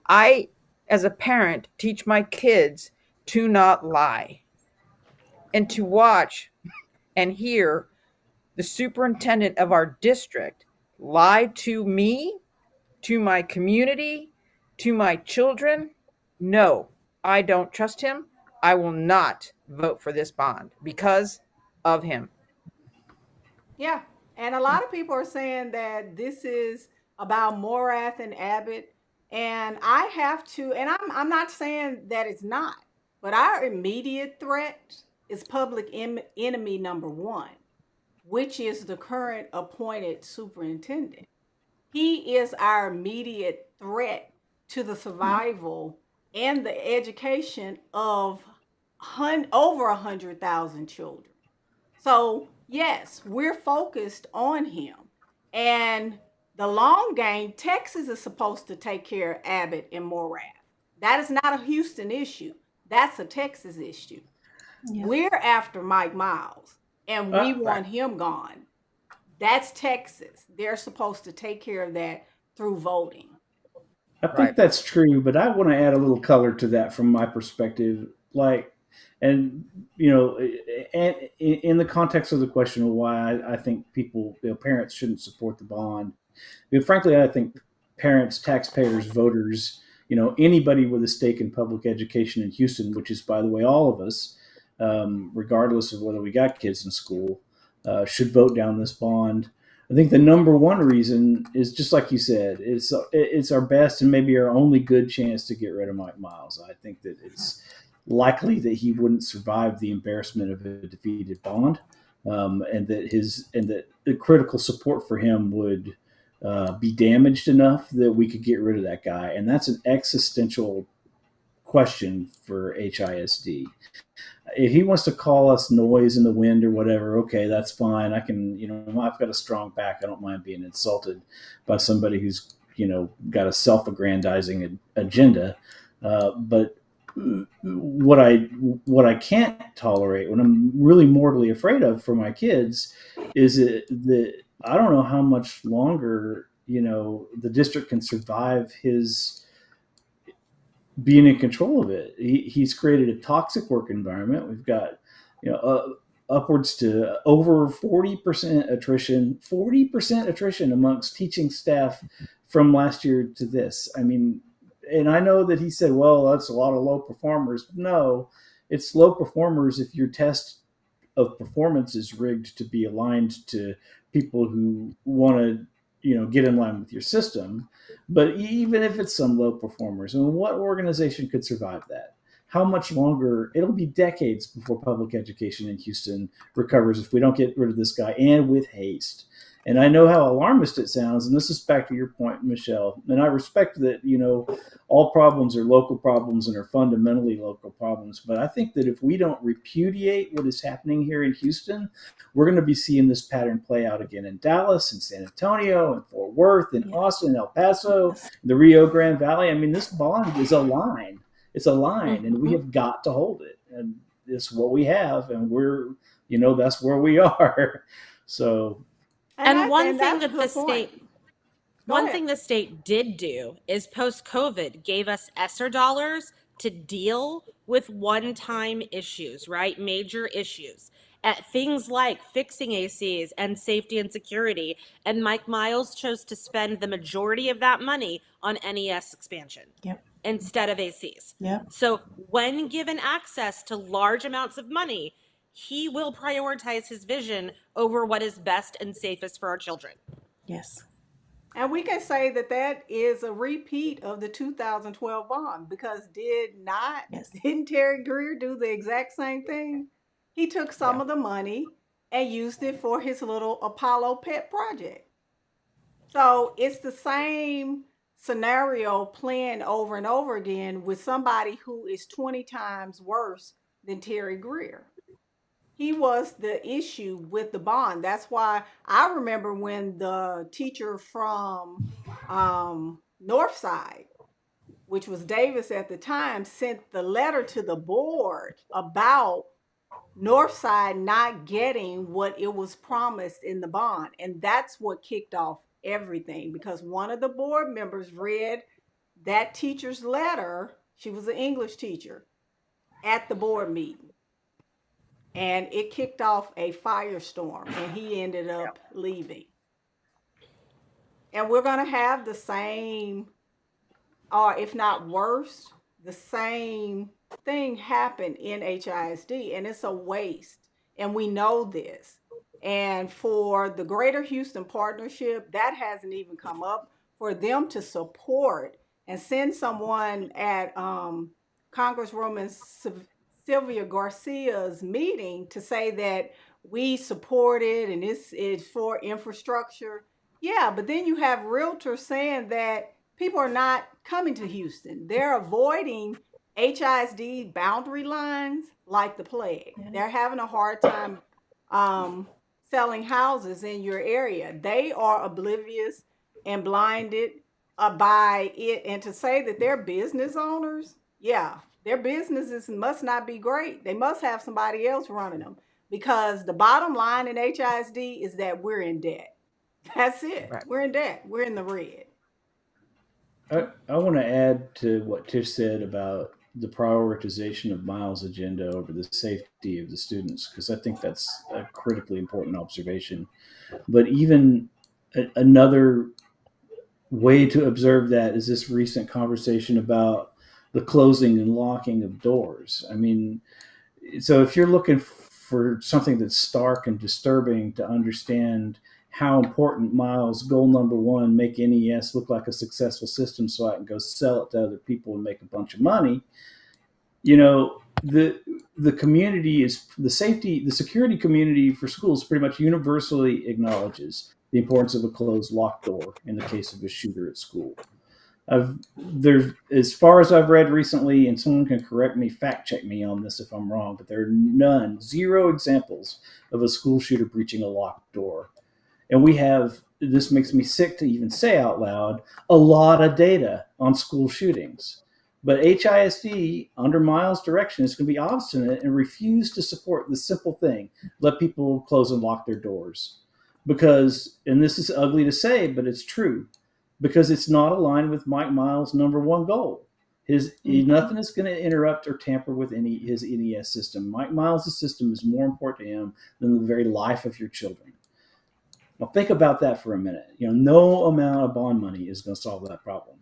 I, as a parent, teach my kids to not lie and to watch and hear the superintendent of our district lie to me, to my community, to my children. No, I don't trust him. I will not vote for this bond because of him. Yeah. And a lot of people are saying that this is about Morath and Abbott. And I have to, and I'm not saying that it's not, but our immediate threat is public enemy number one, which is the current appointed superintendent. He is our immediate threat to the survival and the education of over 100,000 children. So, yes, we're focused on him. And the long game, Texas is supposed to take care of Abbott and Morath. That is not a Houston issue. That's a Texas issue. Yeah. We're after Mike Miles and we Right. want him gone. That's Texas. They're supposed to take care of that through voting. I Right. think that's true, but I want to add a little color to that from my perspective. Like, and you know, and in the context of the question of why I think people, parents shouldn't support the bond. Frankly, I think parents, taxpayers, voters, anybody with a stake in public education in Houston, which is, by the way, all of us, regardless of whether we got kids in school, should vote down this bond. I think the number one reason is just like you said, it's our best and maybe our only good chance to get rid of Mike Miles. I think that it's likely that he wouldn't survive the embarrassment of a defeated bond, and that the critical support for him would be damaged enough that we could get rid of that guy. And that's an existential question for HISD. If he wants to call us noise in the wind or whatever, okay, that's fine. I can, I've got a strong back. I don't mind being insulted by somebody who's, got a self-aggrandizing agenda. But what I can't tolerate, what I'm really mortally afraid of for my kids, is that I don't know how much longer the district can survive his being in control of it. He's created a toxic work environment. We've got upwards to over 40% attrition, 40% attrition amongst teaching staff from last year to this. I mean, and I know that he said, well, that's a lot of low performers. No, it's low performers if your test of performance is rigged to be aligned to people who want to, get in line with your system. But even if it's some low performers, I mean, what organization could survive that? How much longer? It'll be decades before public education in Houston recovers if we don't get rid of this guy, and with haste. And I know how alarmist it sounds, and this is back to your point, Michelle. And I respect that, all problems are local problems and are fundamentally local problems. But I think that if we don't repudiate what is happening here in Houston, we're going to be seeing this pattern play out again in Dallas and San Antonio and Fort Worth and Austin and El Paso, the Rio Grande Valley. I mean, this bond is a line. It's a line, and we have got to hold it. And it's what we have, and we're, that's where we are. So. And one and thing that's a that the good point. state Go one ahead. thing the state did do is post-COVID gave us ESSER dollars to deal with one-time issues, right? Major issues. At things like fixing ACs and safety and security. And Mike Miles chose to spend the majority of that money on NES expansion Yep. instead of ACs. Yep. So when given access to large amounts of money, he will prioritize his vision over what is best and safest for our children. Yes. And we can say that that is a repeat of the 2012 bond, because didn't Terry Greer do the exact same thing? He took some of the money and used it for his little Apollo pet project. So it's the same scenario playing over and over again with somebody who is 20 times worse than Terry Greer. He was the issue with the bond. That's why I remember when the teacher from Northside, which was Davis at the time, sent the letter to the board about Northside not getting what it was promised in the bond. And that's what kicked off everything, because one of the board members read that teacher's letter. She was an English teacher at the board meeting. And it kicked off a firestorm, and he ended up leaving. And we're going to have the same, or if not worse, the same thing happen in HISD, and it's a waste. And we know this. And for the Greater Houston Partnership, that hasn't even come up. For them to support and send someone at Congresswoman Sylvia Garcia's meeting to say that we support it and this is for infrastructure. Yeah, but then you have realtors saying that people are not coming to Houston. They're avoiding HISD boundary lines like the plague. They're having a hard time um, selling houses in your area. They are oblivious and blinded by it. And to say that they're business owners, yeah, their businesses must not be great. They must have somebody else running them, because the bottom line in HISD is that we're in debt. That's it. Right. We're in debt. We're in the red. I want to add to what Tish said about the prioritization of Miles' agenda over the safety of the students, because I think that's a critically important observation. But even another way to observe that is this recent conversation about the closing and locking of doors. I mean, so if you're looking for something that's stark and disturbing to understand how important Miles' goal number one, make NES look like a successful system so I can go sell it to other people and make a bunch of money, you know, the community is the security community for schools pretty much universally acknowledges the importance of a closed locked door in the case of a shooter at school. There's, as far as I've read recently, and someone can correct me, fact check me on this if I'm wrong, but there are zero examples of a school shooter breaching a locked door. And we have, this makes me sick to even say out loud, a lot of data on school shootings. But HISD, under Miles' direction, is going to be obstinate and refuse to support the simple thing: let people close and lock their doors. Because, and this is ugly to say, but it's true, because it's not aligned with Mike Miles' number one goal. Nothing is going to interrupt or tamper with his NES system. Mike Miles' system is more important to him than the very life of your children. Now think about that for a minute. No amount of bond money is going to solve that problem.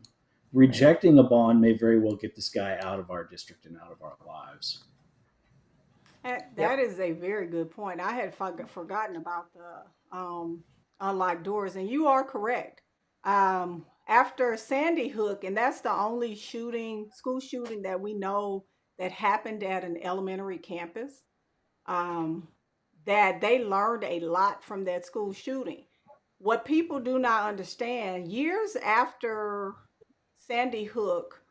Rejecting a bond may very well get this guy out of our district and out of our lives. That is a very good point. I had forgotten about the unlocked doors, and you are correct. After Sandy Hook, and that's the only school shooting that we know that happened at an elementary campus, um, that they learned a lot from that school shooting. What people do not understand, years after Sandy Hook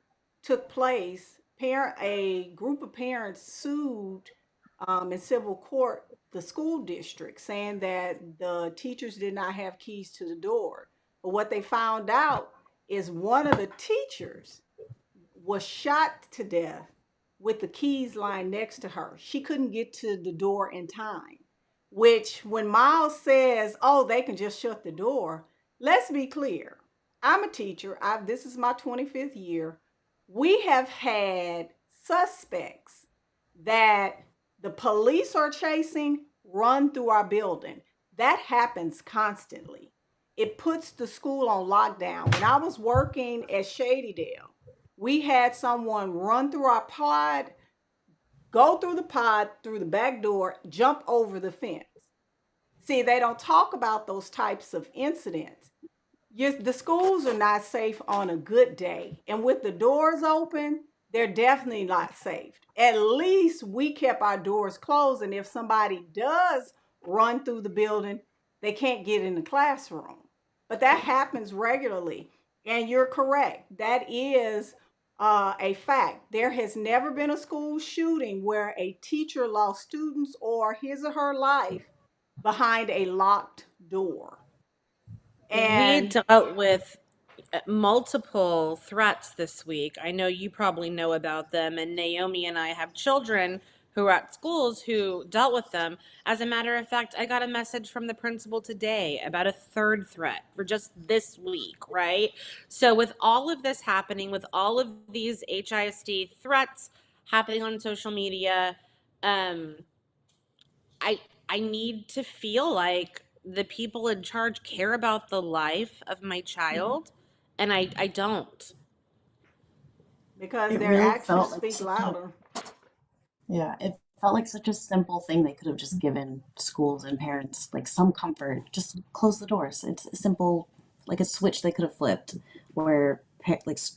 took place, a group of parents sued in civil court the school district, saying that the teachers did not have keys to the door. But what they found out is one of the teachers was shot to death with the keys lying next to her. She couldn't get to the door in time. Which, when Miles says, "Oh, they can just shut the door," let's be clear. I'm a teacher. This is my 25th year. We have had suspects that the police are chasing run through our building. That happens constantly. It puts the school on lockdown. When I was working at Shadydale, we had someone run through our pod, go through the pod, through the back door, jump over the fence. See, they don't talk about those types of incidents. The schools are not safe on a good day. And with the doors open, they're definitely not safe. At least we kept our doors closed. And if somebody does run through the building, they can't get in the classroom. But that happens regularly. And you're correct. That is a fact. There has never been a school shooting where a teacher lost students or his or her life behind a locked door. We And dealt with multiple threats this week. I know you probably know about them, and Naomi and I have children who are at schools who dealt with them. As a matter of fact, I got a message from the principal today about a third threat for just this week, right? So, with all of this happening, with all of these HISD threats happening on social media, um, I I need to feel like the people in charge care about the life of my child, and I don't. because It their really actions felt like speak such a louder. Yeah, it felt like such a simple thing they could have just given schools and parents like some comfort. Just close the doors. It's a simple, like a switch they could have flipped, where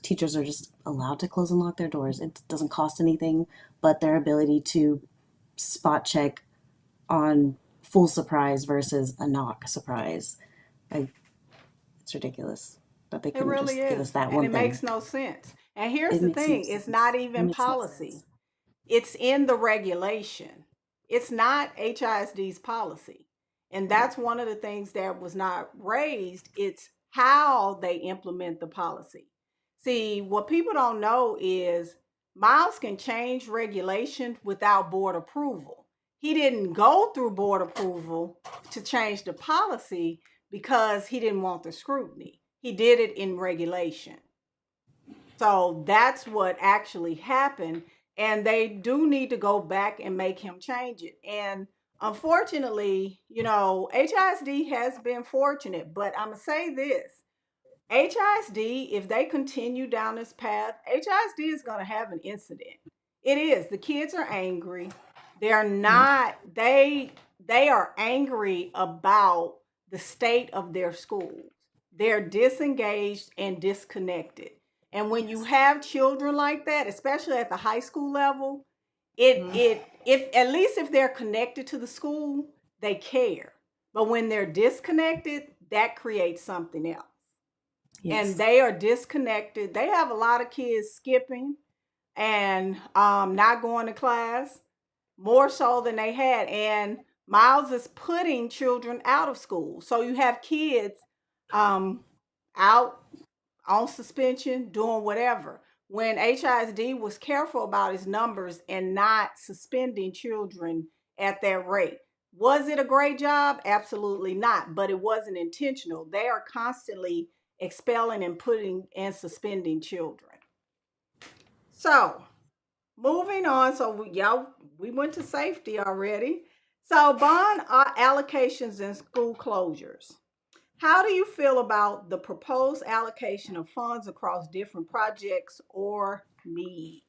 teachers are just allowed to close and lock their doors. It doesn't cost anything, but their ability to spot check on full surprise versus a knock surprise. Like, it's ridiculous. that they It couldn't really just give us is. that And one it makes thing. no sense. And here's It the makes no thing, it's not sense. It even makes no policy. sense. It's in the regulation. It's not HISD's policy. And that's one of the things that was not raised. It's how they implement the policy. See, what people don't know is Miles can change regulation without board approval. He didn't go through board approval to change the policy because he didn't want the scrutiny. He did it in regulation. So that's what actually happened. And they do need to go back and make him change it. And unfortunately, HISD has been fortunate, but I'm going to say this. HISD, if they continue down this path, HISD is going to have an incident. It is. The kids are angry. They're Yep. not, they are angry about the state of their schools. They're disengaged and disconnected. And when you Yes. have children like that, especially at the high school level, it if at least if they're connected to the school, they care. But when they're disconnected, that creates something else. And Yes. they are disconnected. They have a lot of kids skipping and not going to class more so than they had. And Miles is putting children out of school. So you have kids um, out on suspension, doing whatever. When HISD was careful about his numbers and not suspending children at that rate. Was it a great job? Absolutely not, but it wasn't intentional. They are constantly expelling and putting and suspending children. So, moving on. So, we went to safety already. So, bond allocations and school closures. How do you feel about the proposed allocation of funds across different projects or needs?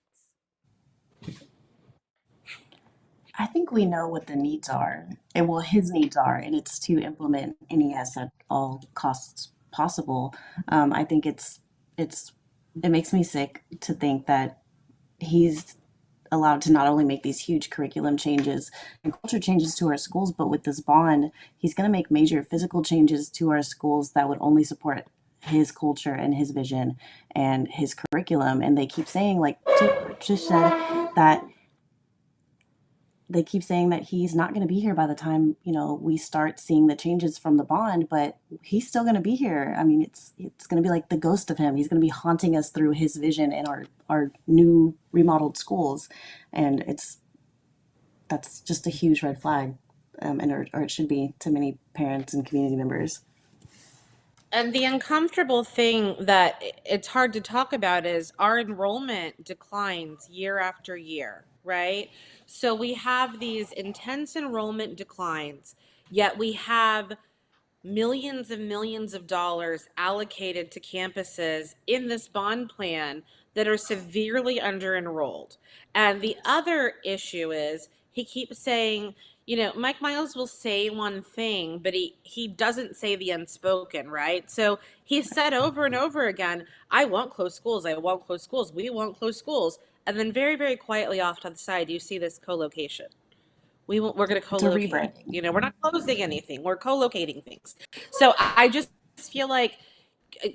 I think we know what the needs are, and well, his needs are, and it's to implement NES at all costs possible. I think it makes me sick to think that he's allowed to not only make these huge curriculum changes and culture changes to our schools, but with this bond, he's going to make major physical changes to our schools that would only support his culture and his vision and his curriculum. And they keep saying, like just said, that they keep saying that he's not going to be here by the time we start seeing the changes from the bond, but he's still going to be here. I mean, it's going to be like the ghost of him. He's going to be haunting us through his vision in our new remodeled schools, and that's just a huge red flag, or it should be to many parents and community members. And the uncomfortable thing that it's hard to talk about is our enrollment declines year after year, right? So we have these intense enrollment declines, yet we have millions of dollars allocated to campuses in this bond plan that are severely under enrolled. And the other issue is he keeps saying, Mike Miles will say one thing, but he doesn't say the unspoken, right? So he said over and over again, I won't close schools, I won't close schools, we won't close schools. And then very, very quietly off to the side, you see this co-location. We're going to It's a co-locate. rebranding. We're not closing anything. We're co-locating things. So I just feel like uh,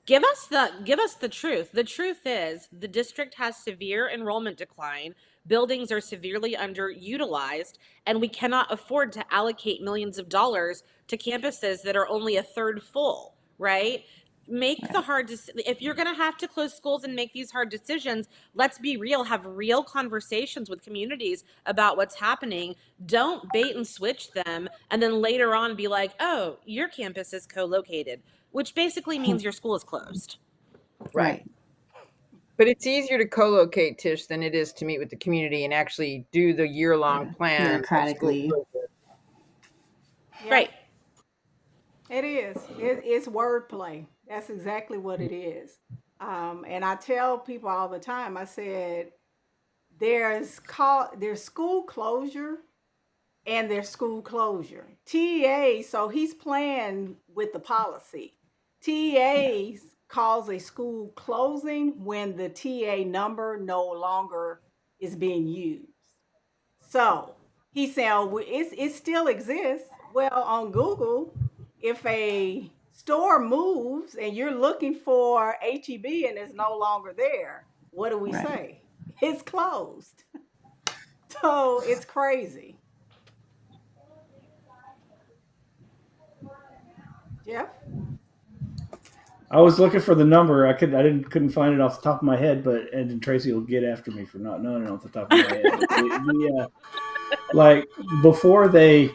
give us the truth. The truth is the district has severe enrollment decline. Buildings are severely underutilized, and we cannot afford to allocate millions of dollars to campuses that are only a third full, right? Make the Right. hard if you're going to have to close schools and make these hard decisions, let's be real, have real conversations with communities about what's happening. Don't bait and switch them and then later on be like, "Oh, your campus is co-located," which basically means your school is closed. Right. Right. But it's easier to co-locate, Tish, than it is to meet with the community and actually do the year-long Yeah. plan of school Bureaucratically. closure. Yep, Right. it is. It's wordplay. That's exactly what it is. And I tell people all the time, I said, there's school closure and there's school closure. TEA, so he's playing with the policy. Yeah. TEA calls a school closing when the TA number no longer is being used. So he's saying, it still exists. Well, on Google, if a store moves and you're looking for HEB and it's no longer there, what do we Right. say? It's closed. So it's crazy. Jeff? I was looking for the number. Couldn't find it off the top of my head, but and then Tracy will get after me for not knowing it off the top of my head. But like before they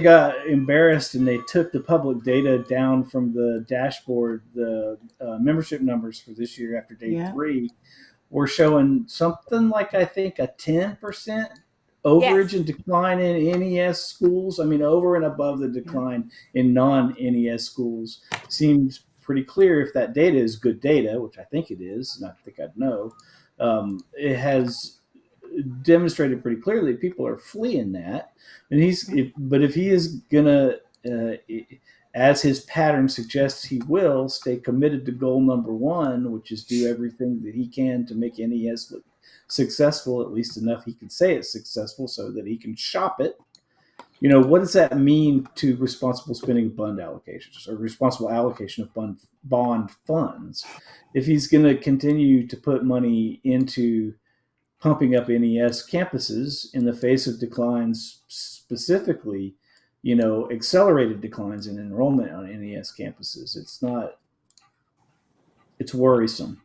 got embarrassed and they took the public data down from the dashboard, the membership numbers for this year after day Yeah. 3 were showing something like I think a 10% Yes. overage and decline in NES schools. I mean, over and above the decline in non-NES schools seems pretty clear if that data is good data, which I think it is, and I think I'd know. It has demonstrated pretty clearly people are fleeing that, and but if he is gonna, as his pattern suggests, he will stay committed to goal number 1, which is do everything that he can to make NES look successful, at least enough he can say it's successful so that he can shop it. What does that mean to responsible spending of bond allocations or responsible allocation of bond funds? If he's going to continue to put money into pumping up NES campuses in the face of declines, specifically, accelerated declines in enrollment on NES campuses, it's worrisome.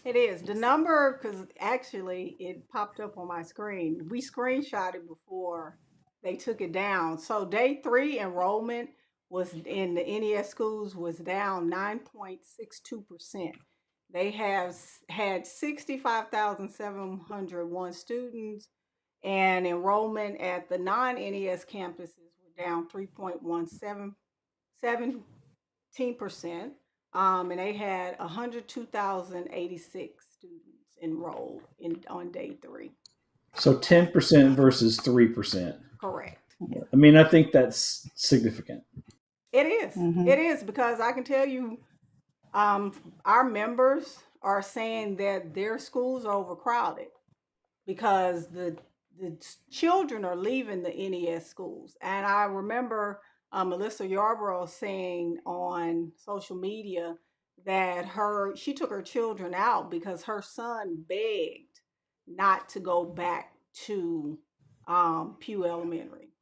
It is. The number, because actually it popped up on my screen. We screenshotted before they took it down. So day 3 enrollment was in the NES schools was down 9.62%. They have had 65,701 students, and enrollment at the non-NES campuses were down 3.17%. And they had 102,086 students enrolled on day 3. So 10% versus 3%. Correct. I mean, I think that's significant. It is. Mhm. It is, because I can tell you, our members are saying that their schools are overcrowded because the children are leaving the NES schools. And I remember Melissa Yarborough saying on social media that she took her children out because her son begged not to go back to Pew Elementary.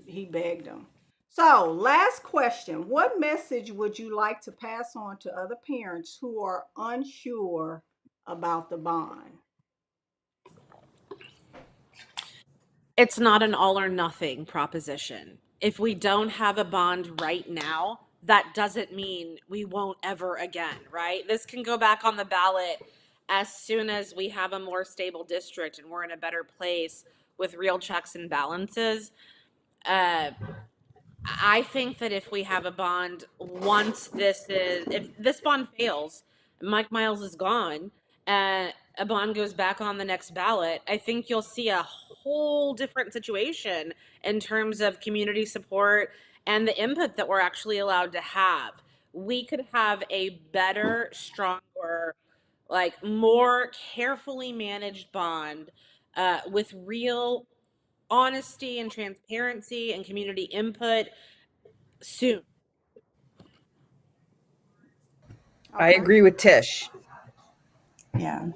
He begged them. So, last question. What message would you like to pass on to other parents who are unsure about the bond? It's not an all or nothing proposition. If we don't have a bond right now, that doesn't mean we won't ever again, right? This can go back on the ballot as soon as we have a more stable district and we're in a better place with real checks and balances. Uh, I think that if we have a bond, if this bond fails, Mike Miles is gone, and a bond goes back on the next ballot, I think you'll see a whole different situation in terms of community support and the input that we're actually allowed to have. We could have a better, stronger, like more carefully managed bond with real honesty and transparency and community input soon. I Okay. agree with Tish. Yeah.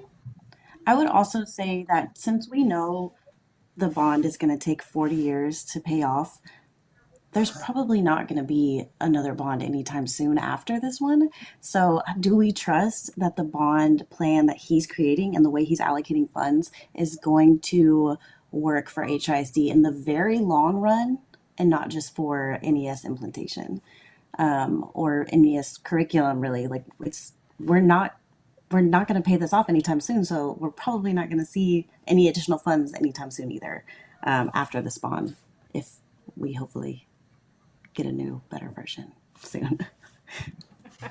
I would also say that since we know the bond is going to take 40 years to pay off, there's probably not going to be another bond anytime soon after this one. So, do we trust that the bond plan that he's creating and the way he's allocating funds is going to work for HISD in the very long run and not just for NES implementation or NES curriculum? Really, like we're not we're not going to pay this off anytime soon, so we're probably not going to see any additional funds anytime soon either after this bond, if we hopefully get a new, better version soon.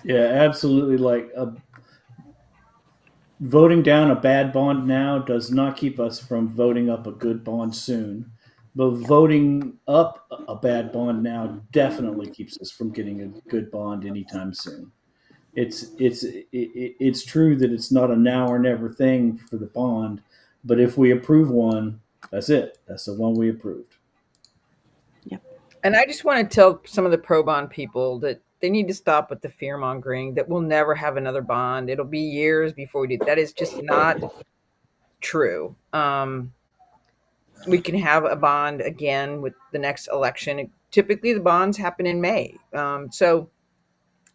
Yeah, absolutely. Like voting down a bad bond now does not keep us from voting up a good bond soon. But voting up a bad bond now definitely keeps us from getting a good bond anytime soon. It's true that it's not a now or never thing for the bond, but if we approve one, that's it. That's the one we approved. Yep. And I just want to tell some of the pro bond people that they need to stop with the fear mongering that we'll never have another bond. It'll be years before we do. That is just not true. We can have a bond again with the next election. Typically, the bonds happen in May. So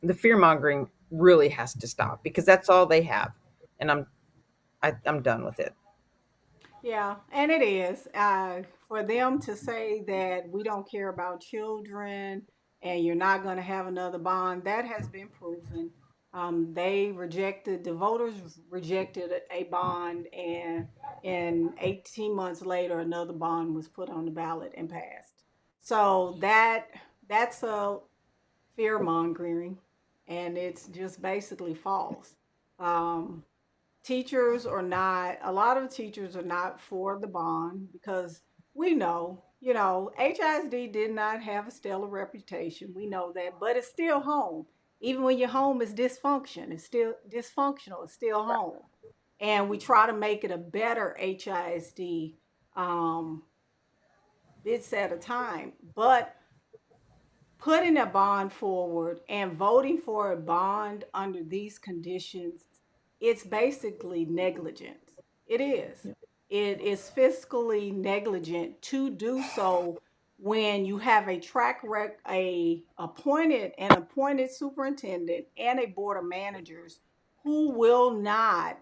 the fear mongering really has to stop because that's all they have, and I'm done with it. Yeah, and it is. For them to say that we don't care about children and you're not going to have another bond, that has been proven. The voters rejected a bond, and 18 months later, another bond was put on the ballot and passed. So that's a fear mongering, and it's just basically false. Um, Teachers are not, a lot of teachers are not for the bond because we know, HISD did not have a stellar reputation. We know that, but it's still home. Even when your home is it's still dysfunctional, it's still home. And we try to make it a better HISD um, bits at a time. But putting a bond forward and voting for a bond under these conditions, it's basically negligence. It is. It is fiscally negligent to do so when you have a appointed superintendent and a board of managers who will not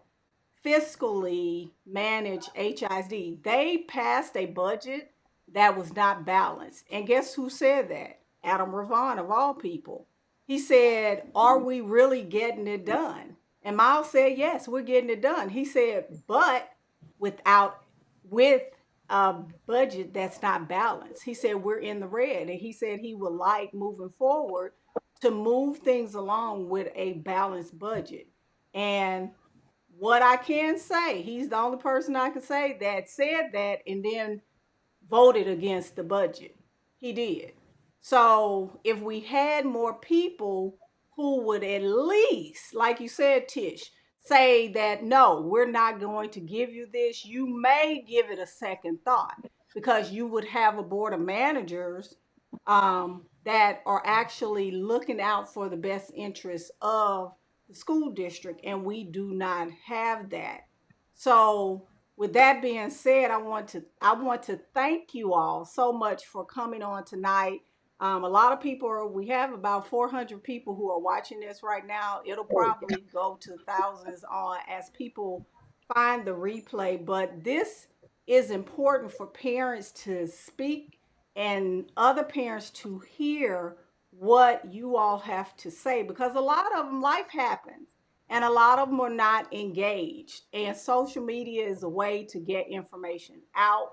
fiscally manage HISD. They passed a budget that was not balanced. And guess who said that? Adam Ravon, of all people. He said, "Are we really getting it done?" And Miles said, "Yes, we're getting it done." He said, "But without with a budget that's not balanced." He said, "We're in the red." And he said he would like moving forward to move things along with a balanced budget. And what I can say, he's the only person I can say that said that and then voted against the budget. He did. So if we had more people who would at least, like you said, Tish, say that no, we're not going to give you this, you may give it a second thought because you would have a board of managers that are actually looking out for the best interests of the school district, and we do not have that. So with that being said, I want to thank you all so much for coming on tonight. A lot of people we have about 400 people who are watching this right now. It'll probably go to thousands on as people find the replay, but this is important for parents to speak and other parents to hear what you all have to say because a lot of them life happens and a lot of them are not engaged, and social media is a way to get information out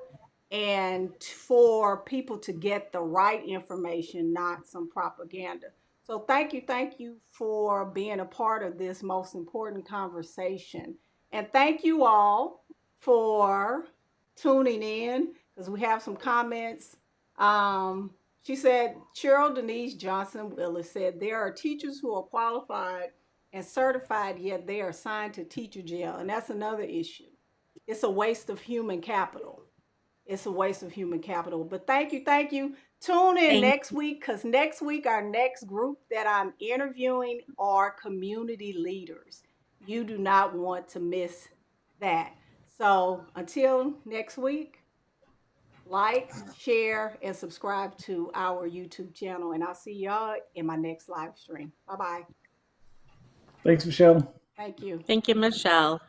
and for people to get the right information, not some propaganda. So thank you for being a part of this most important conversation, and thank you all for tuning in because we have some comments. She said, Cheryl Denise Johnson Willis said, there are teachers who are qualified and certified, yet they are assigned to teacher jail. And that's another issue. It's a waste of human capital. It's a waste of human capital. But thank you, thank you. Tune in Thank next week because next week, our next group that I'm interviewing are community leaders. You do not want to miss that. So until next week, like, share, and subscribe to our YouTube channel. And I'll see y'all in my next live stream. Bye bye. Thanks, Michelle. Thank you. Thank you, Michelle.